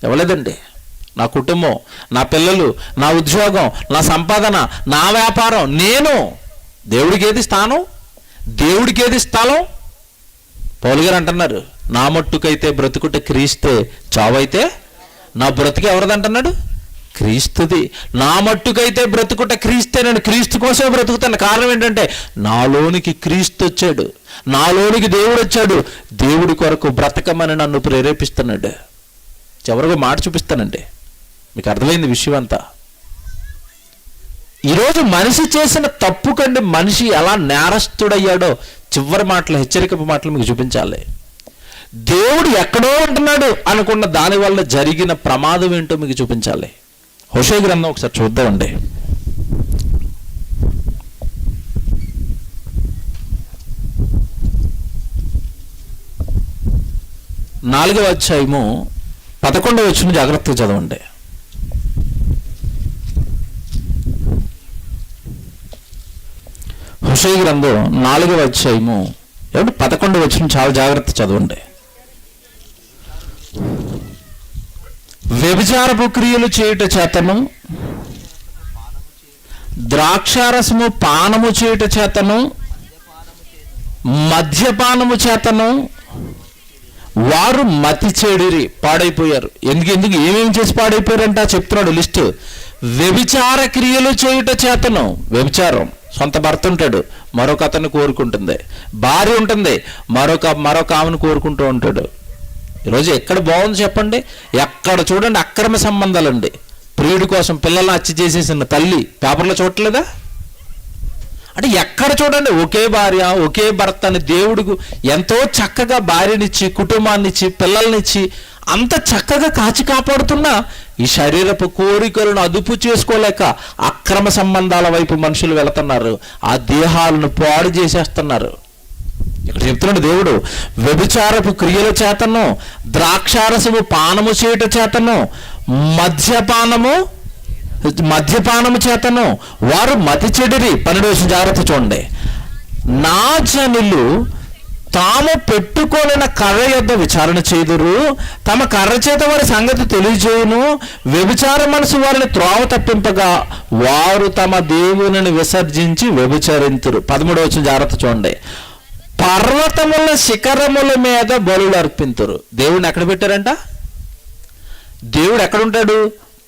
ఇవ్వలేదండి. నా కుటుంబం, నా పిల్లలు, నా ఉద్యోగం, నా సంపాదన, నా వ్యాపారం, నేను. దేవుడికి ఏది స్థానం, దేవుడికి ఏది స్థలం? పౌలు గారు అంటున్నారు, నా మట్టుకైతే బ్రతుకుట క్రీస్తే, చావైతే నా బ్రతుకు ఎవరిదంటున్నాడు? క్రీస్తుది. నా మట్టుకైతే బ్రతుకుట క్రీస్తే, నేను క్రీస్తు కోసమే బ్రతుకుతాను. కారణం ఏంటంటే నాలోనికి క్రీస్తు వచ్చాడు, నాలోనికి దేవుడు వచ్చాడు. దేవుడి కొరకు బ్రతకమని నన్ను ప్రేరేపిస్తున్నాడు. చివరిగా మాట చూపిస్తానండి, మీకు అర్థమైంది విషయం అంతా. ఈరోజు మనిషి చేసిన తప్పు కంటే మనిషి ఎలా నేరస్తుడయ్యాడో చివరి మాటలు, హెచ్చరికపు మాటలు మీకు చూపించాలి. దేవుడు ఎక్కడో ఉంటున్నాడు అనుకున్న దానివల్ల జరిగిన ప్రమాదం ఏంటో మీకు చూపించాలి. హోషేయ గ్రంథం ఒకసారి చూద్దామండి. 4వ అధ్యాయము 11వ వచనం జాగ్రత్తగా చదవండి. హోషేయ గ్రంథం 4వ అధ్యాయము 11వ వచనం చాలా జాగ్రత్త చదవండి. వ్యభిచారపు క్రియలు చేయుట చేతను, ద్రాక్షారసము పానము చేయుట చేతను, మద్యపానము చేతను వారు మతి చెడిరి, పాడైపోయారు. ఎందుకు ఏమేమి చేసి పాడైపోయారంట చెప్తున్నాడు లిస్టు. వ్యభిచార క్రియలు చేయుట చేతను, వ్యభిచారం, సొంత భర్త ఉంటాడు, మరొక అతన్ని కోరుకుంటుంది. భార్య ఉంటుంది, మరొక ఆమెను కోరుకుంటూ ఉంటాడు. ఈరోజు ఎక్కడ బాగుంది చెప్పండి? ఎక్కడ చూడండి అక్రమ సంబంధాలండి. ప్రియుడి కోసం పిల్లల్ని హత్య చేసేసిన తల్లి పేపర్లో చూడట్లేదా? అంటే ఎక్కడ చూడండి ఒకే భార్య, ఒకే భర్త అని దేవుడికి ఎంతో చక్కగా భార్యనిచ్చి, కుటుంబాన్నిచ్చి, పిల్లల్నిచ్చి, అంత చక్కగా కాచి కాపాడుతున్నా ఈ శరీరపు కోరికలను అదుపు చేసుకోలేక అక్రమ సంబంధాల వైపు మనుషులు వెళుతున్నారు. ఆ దేహాలను పాడు చేసేస్తున్నారు. ఇక్కడ చెప్తున్నాడు దేవుడు, వ్యభిచారపు క్రియల చేతను, ద్రాక్షారసము పానము చేయుట చేతను, మద్యపానము చేతను వారు మతి చెడిరి. 12వ వచనం జాగ్రత్త చూడండి. నా జనులు తాము పెట్టుకోలేన కర్ర యొద్ద విచారణ చేదురు, తమ కర్ర చేత వారి సంగతి తెలియజేయును. వ్యభిచార మనసు వారిని త్రోవ తప్పింపగా వారు తమ దేవుని విసర్జించి వ్యభిచరింతురు. 13వ వచనం జాగ్రత్త చూడండి. పర్వతముల శిఖరముల మీద బలులు అర్పింతురు. దేవుడిని ఎక్కడ పెట్టారంట? దేవుడు ఎక్కడుంటాడు?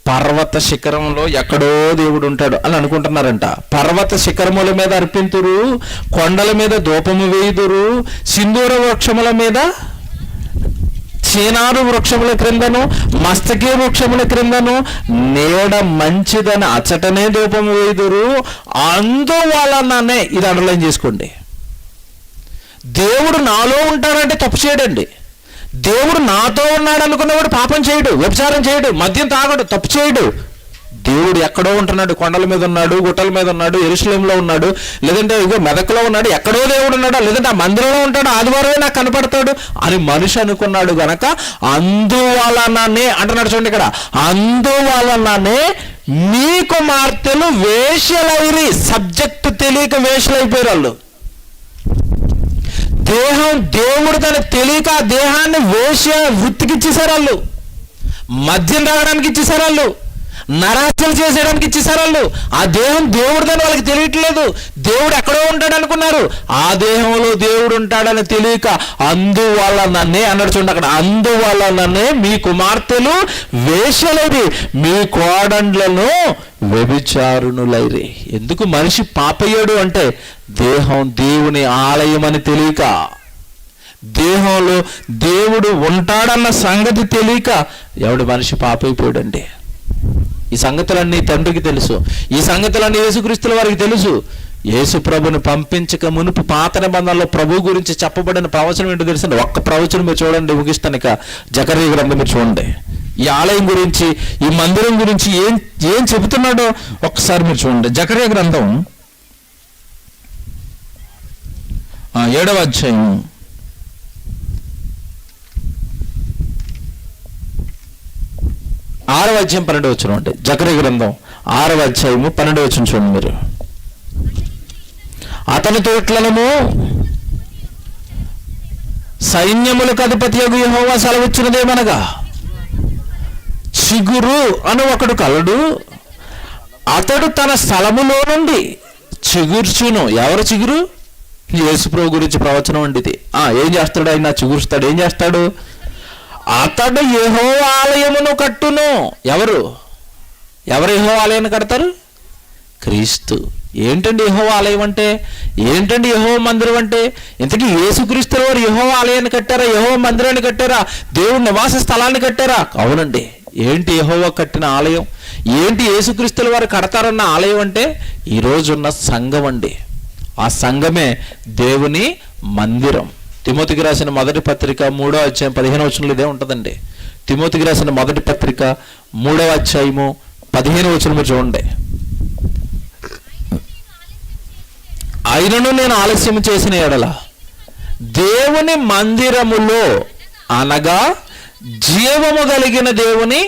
పర్వత శిఖరంలో ఎక్కడో దేవుడు ఉంటాడు అని అనుకుంటున్నారంట. పర్వత శిఖరముల మీద అర్పింతురు, కొండల మీద ధూపము వేయుదురు, సింధూర వృక్షముల మీద, చీనారు వృక్షముల క్రిందను, మస్తకే వృక్షముల క్రిందను నీడ మంచిదని అచ్చటనే ధూపము వేయుదురు. అందువలననే, ఇది అండర్లైన్ చేసుకోండి, దేవుడు నాలో ఉంటాడంటే తప్పు చేయడండి. దేవుడు నాతో ఉన్నాడు అనుకున్నవాడు పాపం చేయడు, వ్యభిచారం చేయడు, మద్యం తాగడు, తప్పు చేయడు. దేవుడు ఎక్కడో ఉంటున్నాడు, కొండల మీద ఉన్నాడు, గుట్టల మీద ఉన్నాడు, యెరూషలేములో ఉన్నాడు, లేదంటే ఇగో మెదకులో ఉన్నాడు, ఎక్కడో దేవుడు ఉన్నాడు, లేదంటే ఆ మందిరంలో ఉంటాడు, ఆదివారమే నాకు కనపడతాడు అని మనిషి అనుకున్నాడు గనక అందువలననే అంటున్నాడు. చూడండి ఇక్కడ, అందువలననే మీ కుమార్తెలు వేశ్యలైరి. సబ్జెక్ట్ తెలియక వేశ్యలైపోయారు వాళ్ళు. దేవుడు తనకు తెలియక ఆ దేహాన్ని వేశ్య వృత్తికిచ్చేసారు వాళ్ళు. మద్యం తాగడానికి ఇచ్చేసారు వాళ్ళు, నరాశలు చేసేయడానికి ఇచ్చేసారు వాళ్ళు. ఆ దేహం దేవుడిదని వాళ్ళకి తెలియట్లేదు. దేవుడు ఎక్కడో ఉంటాడు అనుకున్నారు. ఆ దేహంలో దేవుడు ఉంటాడని తెలియక అందువలననే అన్నాడు చూడండి అక్కడ, అందువలననే మీ కుమార్తెలు వేశ్యలైరి, మీ కోడండ్లను వ్యభిచారునులైరి. ఎందుకు మనిషి పాపయ్యాడు అంటే దేహం దేవుని ఆలయం అని తెలియక, దేహంలో దేవుడు ఉంటాడన్న సంగతి తెలియక ఎవడు మనిషి పాపైపోయాడండి. ఈ సంగతులన్నీ తండ్రికి తెలుసు, ఈ సంగతులన్నీ యేసుక్రీస్తుల వారికి తెలుసు. యేసు ప్రభుని పంపించక మునుపు పాత నిబంధనలో ప్రభు గురించి చెప్పబడిన ప్రవచనం ఏంటో తెలుసండి. ఒక్క ప్రవచనం మీరు చూడండి, ముగిస్తాను. ఇక జకర్యా గ్రంథం మీరు చూడండి. ఈ ఆలయం గురించి, ఈ మందిరం గురించి ఏం చెబుతున్నాడో ఒక్కసారి మీరు చూడండి. జకర్యా గ్రంథం 7వ అధ్యాయం 6వ అధ్యాయం 12వ వచనం అండి. జకర్యా గ్రంథం 6వ అధ్యాయము 12వ వచనం చూడండి మీరు. అతనితో ఇట్లనము, సైన్యములకు అధిపతియగు యెహోవా సెలవిచ్చినదేమనగా, చిగురు అను ఒకడు కలడు, అతడు తన స్థలములో నుండి చిగుర్చును. ఎవరు చిగురు? యేసుప్రభు గురించి ప్రవచనం అండి ఇది. ఏం చేస్తాడు ఆయన? చిగురుస్తాడు. ఏం చేస్తాడు? అతడు యెహోవా ఆలయమును కట్టును. ఎవరు యెహోవా ఆలయాన్ని కడతారు? క్రీస్తు. ఏంటండి యెహోవా ఆలయం అంటే? ఏంటండి యెహోవా మందిరం అంటే? ఇంతకీ యేసుక్రీస్తు వారు యెహోవా ఆలయాన్ని కట్టారా? యెహోవా మందిరాన్ని కట్టారా? దేవుడి నివాస స్థలాన్ని కట్టారా? అవునండి. ఏంటి యెహోవా కట్టిన ఆలయం? ఏంటి యేసుక్రీస్తుల వారు కడతారన్న ఆలయం అంటే ఈరోజున్న సంఘం అండి. ఆ సంఘమే దేవుని మందిరం. తిమోతికి రాసిన మొదటి పత్రిక 3వ అధ్యాయం 15వ వచనంలో ఇదే ఉంటుందండి. తిమోతికి రాసిన మొదటి పత్రిక 3వ అధ్యాయము 15వ వచనం చూడండి. అయినను నేను ఆలస్యం చేసిన ఎడల దేవుని మందిరములో, అనగా జీవము కలిగిన దేవుని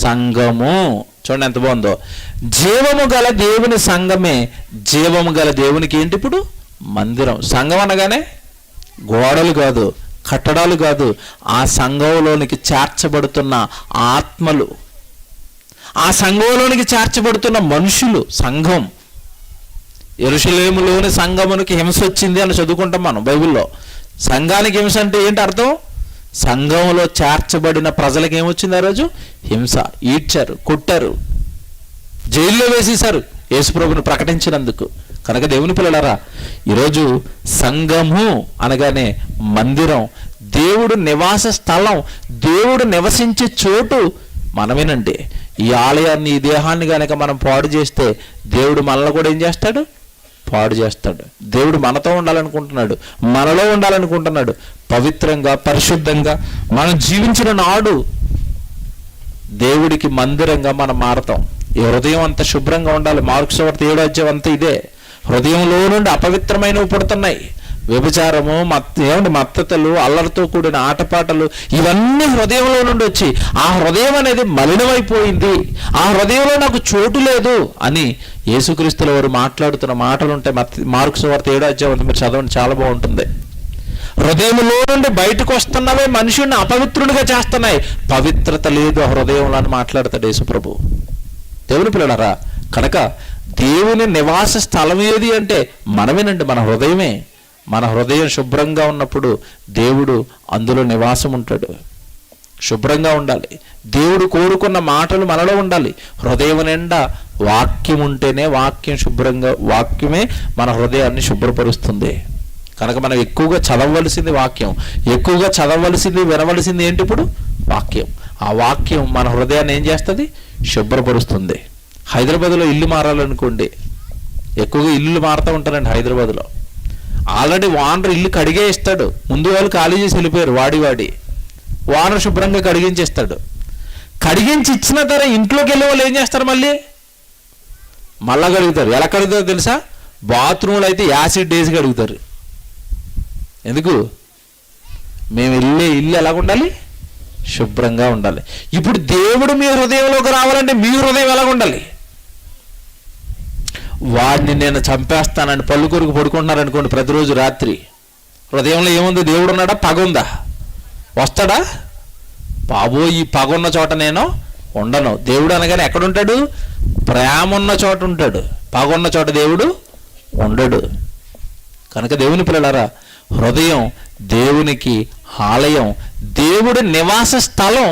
సంఘము. చూడండి ఎంత బాగుందో. జీవము గల దేవుని సంఘమే. జీవము గల దేవునికి ఏంటి ఇప్పుడు? మందిరం. సంఘం అనగానే గోడలు కాదు, కట్టడాలు కాదు, ఆ సంఘంలోనికి చేర్చబడుతున్న ఆత్మలు, ఆ సంఘంలోనికి చేర్చబడుతున్న మనుషులు సంఘం. యెరూషలేములోని సంఘమునికి హింస వచ్చింది అని చదువుకుంటాం మనం బైబిల్లో. సంఘానికి హింస అంటే ఏంటి అర్థం? సంఘంలో చేర్చబడిన ప్రజలకు ఏమొచ్చింది? ఆ రోజు హింస. ఈడ్చారు, కొట్టారు, జైల్లో వేసేశారు యేసుప్రభుని ప్రకటించినందుకు. కనుక దేవుని పిల్లలారా, ఈరోజు సంఘము అనగానే మందిరం, దేవుడు నివాస స్థలం, దేవుడు నివసించే చోటు మనమేనండి. ఈ ఆలయాన్ని, ఈ దేహాన్ని కనుక మనం పాడు చేస్తే దేవుడు మనల్ని కూడా ఏం చేస్తాడు? పాడు చేస్తాడు. దేవుడు మనతో ఉండాలనుకుంటున్నాడు, మనలో ఉండాలనుకుంటున్నాడు. పవిత్రంగా, పరిశుద్ధంగా మనం జీవించిన నాడు దేవుడికి మందిరంగా మనం మారతాం. ఈ హృదయం అంతా శుభ్రంగా ఉండాలి. మార్కు సువార్త 7వ అధ్యాయం అంతా ఇదే. హృదయంలో నుండి అపవిత్రమైనవి పుడుతున్నాయి. వ్యభిచారము, మత్తతలు, అల్లరితో కూడిన ఆటపాటలు, ఇవన్నీ హృదయంలో నుండి వచ్చి ఆ హృదయం అనేది మలినమైపోయింది, ఆ హృదయంలో నాకు చోటు లేదు అని యేసుక్రీస్తుల వారు మాట్లాడుతున్న మాటలు ఉంటాయి. మార్కు సువార్త 7వ అధ్యాయం మీరు చదవండి, చాలా బాగుంటుంది. హృదయంలో నుండి బయటకు వస్తున్నవే మనుషుడిని అపవిత్రుడిగా చేస్తున్నాయి. పవిత్రత లేదు ఆ హృదయంలో అని మాట్లాడతాడు యేసుప్రభు. దేవుని పిల్లలారా, కనుక దేవుని నివాస స్థలం ఏది అంటే మనమేనండి, మన హృదయమే. మన హృదయం శుభ్రంగా ఉన్నప్పుడు దేవుడు అందులో నివాసం ఉంటాడు. శుభ్రంగా ఉండాలి. దేవుడు కోరుకున్న మాటలు మనలో ఉండాలి. హృదయం నిండా వాక్యం ఉంటేనే, వాక్యమే మన హృదయాన్ని శుభ్రపరుస్తుంది. కనుక మనం ఎక్కువగా చదవవలసింది వాక్యం, ఎక్కువగా చదవవలసింది, వినవలసింది ఏంటి? ఇప్పుడు వాక్యం. ఆ వాక్యం మన హృదయాన్ని ఏం చేస్తుంది? శుభ్రపరుస్తుంది. హైదరాబాద్లో ఇల్లు మారాలనుకోండి, ఎక్కువగా ఇల్లు మారుతూ ఉంటారండి హైదరాబాద్లో. ఆల్రెడీ ఓనర్ ఇల్లు కడిగే ఇస్తాడు. ముందు వాళ్ళు ఖాళీ చేసి వెళ్ళిపోయారు, వాడి ఓనర్ శుభ్రంగా కడిగించేస్తాడు. కడిగించి ఇచ్చిన తర్వాత ఇంట్లోకి వెళ్ళే వాళ్ళు ఏం చేస్తారు? మళ్ళా కడుగుతారు. ఎలా కడుగుతారో తెలుసా? బాత్రూంలో అయితే యాసిడ్ వేసి కడుగుతారు. ఎందుకు? మేము ఇల్లు ఎలాగ ఉండాలి? శుభ్రంగా ఉండాలి. ఇప్పుడు దేవుడు మీ హృదయంలోకి రావాలంటే మీ హృదయం ఎలాగ ఉండాలి? వాడిని నేను చంపేస్తానని పళ్ళు కొరకు పడుకుంటున్నారనుకోండి ప్రతిరోజు రాత్రి, హృదయంలో ఏముంది? దేవుడు ఉన్నాడా? పగ ఉందా? వస్తాడా? బాబో ఈ పగ ఉన్న చోట నేను ఉండను. దేవుడు అనగానే ఎక్కడుంటాడు? ప్రేమ ఉన్న చోట ఉంటాడు. పగ ఉన్న చోట దేవుడు ఉండడు. కనుక దేవుని పిల్లలారా, హృదయం దేవునికి ఆలయం, దేవుడి నివాస స్థలం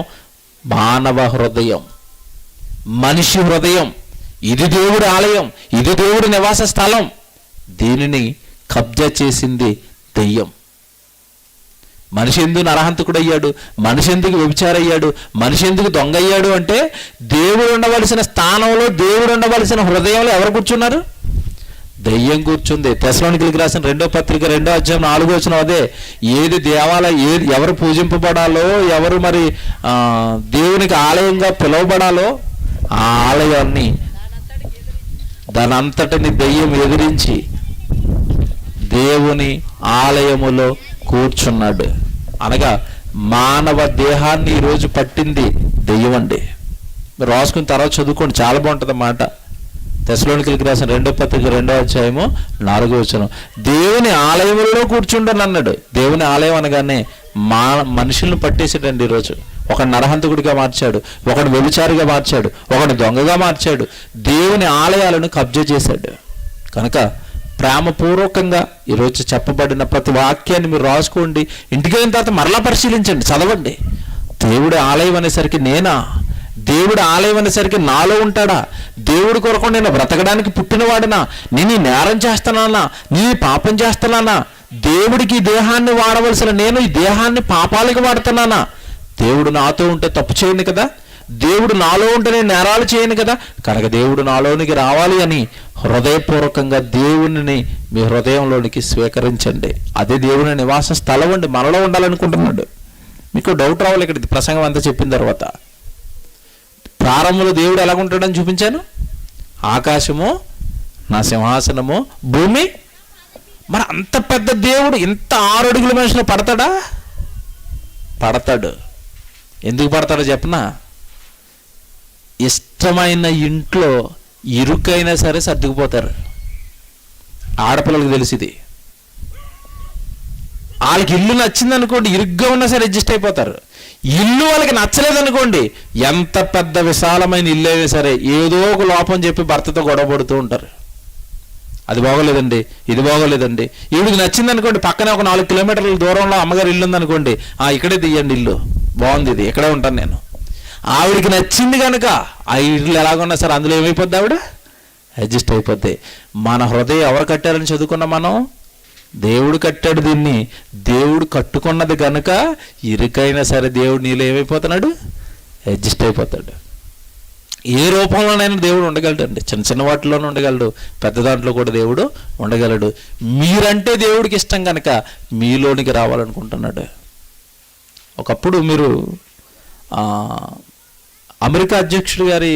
మానవ హృదయం, మనిషి హృదయం. ఇది దేవుడి ఆలయం, ఇది దేవుడి నివాస స్థలం. దీనిని కబ్జా చేసింది దెయ్యం. మనిషి ఎందుకు నరహంతకుడు అయ్యాడు? మనిషి ఎందుకు వ్యభిచారయ్యాడు? మనిషి ఎందుకు దొంగ అయ్యాడు అంటే, దేవుడు ఉండవలసిన స్థానంలో, దేవుడు ఉండవలసిన హృదయంలో ఎవరు కూర్చున్నారు? దెయ్యం కూర్చుంది. తెస్సలోనికీయులకు రాసిన 2వ పత్రిక 2వ అధ్యాయం 4వ వచనం అదే. ఏది దేవాలయం, ఎవరు పూజింపబడాలో, ఎవరు మరి దేవునికి ఆలయంగా పిలువబడాలో ఆ ఆలయాన్ని, దానంతటిని దెయ్యం ఎదిరించి దేవుని ఆలయములో కూర్చున్నాడు. అనగా మానవ దేహాన్ని ఈరోజు పట్టింది దెయ్యం అండి. మీరు రాసుకున్న తర్వాత చదువుకోండి, చాలా బాగుంటుంది అన్నమాట. తెస్సలోనికీయులకు రాసిన 2వ పత్రిక 2వ అధ్యాయము 4వ వచనం. దేవుని ఆలయములలో కూర్చుండని అన్నాడు. దేవుని ఆలయం అనగానే మనుషులను పట్టేసాడండి. ఈరోజు ఒకడు నరహంతకుడిగా మార్చాడు, ఒకడు వ్యభిచారిగా మార్చాడు, ఒకడు దొంగగా మార్చాడు. దేవుని ఆలయాలను కబ్జా చేశాడు. కనుక ప్రేమపూర్వకంగా ఈరోజు చెప్పబడిన ప్రతి వాక్యాన్ని మీరు రాసుకోండి. ఇంటికి వెళ్ళిన తర్వాత మరలా పరిశీలించండి, చదవండి. దేవుడి ఆలయం అనేసరికి నేనా? దేవుడి ఆలయం అనేసరికి నాలో ఉంటాడా? దేవుడి కొరకు నేను బ్రతకడానికి పుట్టినవాడినా? నేను ఈ నేరం చేస్తున్నానా? నేను ఈ పాపం చేస్తున్నానా? దేవుడికి దేహాన్ని వాడవలసిన నేను ఈ దేహాన్ని పాపాలకి వాడుతున్నానా? దేవుడు నాతో ఉంటే తప్పు చేయను కదా, దేవుడు నాలో ఉంటే నేను నేరాలు చేయను కదా. కనుక దేవుడు నాలోనికి రావాలి అని హృదయపూర్వకంగా దేవుని మీ హృదయంలోనికి స్వీకరించండి. అదే దేవుని నివాస స్థలం అండి, మనలో ఉండాలనుకుంటున్నాడు. మీకు డౌట్ రావాలి ఇక్కడ ప్రసంగం అంతా చెప్పిన తర్వాత. ప్రారంభంలో దేవుడు ఎలాగుంటాడని చూపించాను. ఆకాశము నా సింహాసనము, భూమి. మరి అంత పెద్ద దేవుడు ఇంత 6 అడుగుల మనిషిలో పడతాడా? పడతాడు. ఎందుకు పడతాడో చెప్పనా? ఇష్టమైన ఇంట్లో ఇరుకైనా సరే సర్దుకుపోతారు. ఆడపిల్లలకు తెలిసింది. వాళ్ళకి ఇల్లు నచ్చింది అనుకోండి, ఇరుగ్గా ఉన్నా సరే అడ్జస్ట్ అయిపోతారు. ఇల్లు వాళ్ళకి నచ్చలేదనుకోండి, ఎంత పెద్ద విశాలమైన ఇల్లు అయినా సరే ఏదో ఒక లోపం చెప్పి భర్తతో గొడవ పడుతూ ఉంటారు. అది బాగోలేదండి, ఇది బాగోలేదండి. ఈవిడికి నచ్చింది అనుకోండి, పక్కనే ఒక 4 కిలోమీటర్ల దూరంలో అమ్మగారు ఇల్లు ఉందనుకోండి, ఇక్కడే తీయండి ఇల్లు, బాగుంది, ఇది ఇక్కడే ఉంటాను నేను. ఆవిడికి నచ్చింది కనుక ఆ ఇల్లు ఎలాగున్నా సరే అందులో ఏమైపోద్ది? ఆవిడ అడ్జస్ట్ అయిపోద్ది. మన హృదయం ఎవరు కట్టారని చదువుకున్నాం మనం? దేవుడు కట్టాడు దీన్ని. దేవుడు కట్టుకున్నది కనుక ఇరుకైనా సరే దేవుడు నీలో ఏమైపోతున్నాడు? అడ్జస్ట్ అయిపోతాడు. ఏ రూపంలోనైనా దేవుడు ఉండగలడండి. చిన్న చిన్న వాటిలోనే ఉండగలడు, పెద్ద దాంట్లో కూడా దేవుడు ఉండగలడు. మీరంటే దేవుడికి ఇష్టం కనుక మీలోనికి రావాలనుకుంటున్నాడు. ఒకప్పుడు మీరు అమెరికా అధ్యక్షుడు గారి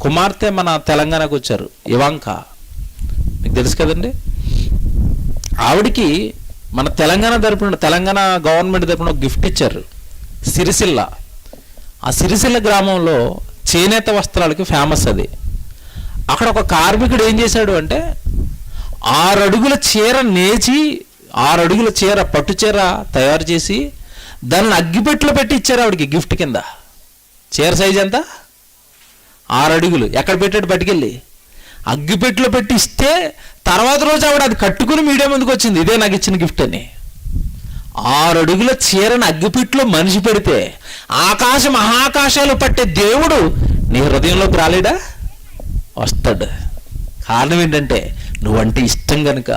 కుమార్తె మన తెలంగాణకు వచ్చారు, ఇవాంకా. మీకు తెలుసు కదండి. ఆవిడికి మన తెలంగాణ గవర్నమెంట్ తరపున ఒక గిఫ్ట్ ఇచ్చారు, సిరిసిల్ల. ఆ సిరిసిల్ల గ్రామంలో చేనేత వస్త్రాలకి ఫేమస్ అది. అక్కడ ఒక కార్మికుడు ఏం చేశాడు అంటే 6 అడుగుల చీర నేచి, 6 అడుగుల చీర, పట్టు చీర తయారు చేసి దాన్ని అగ్గిపెట్టులో పెట్టి ఇచ్చారు ఆవిడికి గిఫ్ట్ కింద. చీర సైజ్ ఎంత? 6 అడుగులు. ఎక్కడ పెట్టాడు? పట్టుకెళ్ళి అగ్గిపెట్టులో పెట్టి ఇస్తే తర్వాత రోజు ఆవిడ అది కట్టుకుని మీడియా ముందుకు వచ్చింది, ఇదే నాకు ఇచ్చిన గిఫ్ట్ అని. 6 అడుగుల చీరను అగ్గిపెట్టులో మనిషి పెడితే మహాకాశాలు పట్టే దేవుడు నీ హృదయంలోకి రాలేడా? వస్తాడు. కారణం ఏంటంటే నువ్వంటే ఇష్టం గనుక,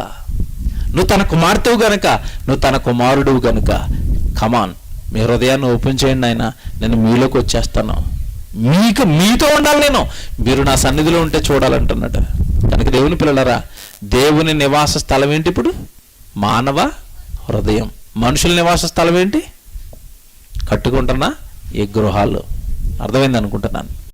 నువ్వు తన కుమార్తెవు గనుక, నువ్వు తన కుమారుడువు గనుక. కమాన్, మీ హృదయాన్ని ఓపెన్ చేయండి ఆయన, నేను మీలోకి వచ్చేస్తాను, మీతో ఉండాలి నేను, మీరు నా సన్నిధిలో ఉంటే చూడాలంటున్నాడు. కనుక దేవుని పిల్లలారా, దేవుని నివాస స్థలం ఏంటి? ఇప్పుడు మానవ హృదయం. మనుషుల నివాస స్థలం ఏంటి? కట్టుకుంటున్న ఈ గృహాలు. అర్థమైంది అనుకుంటున్నాను.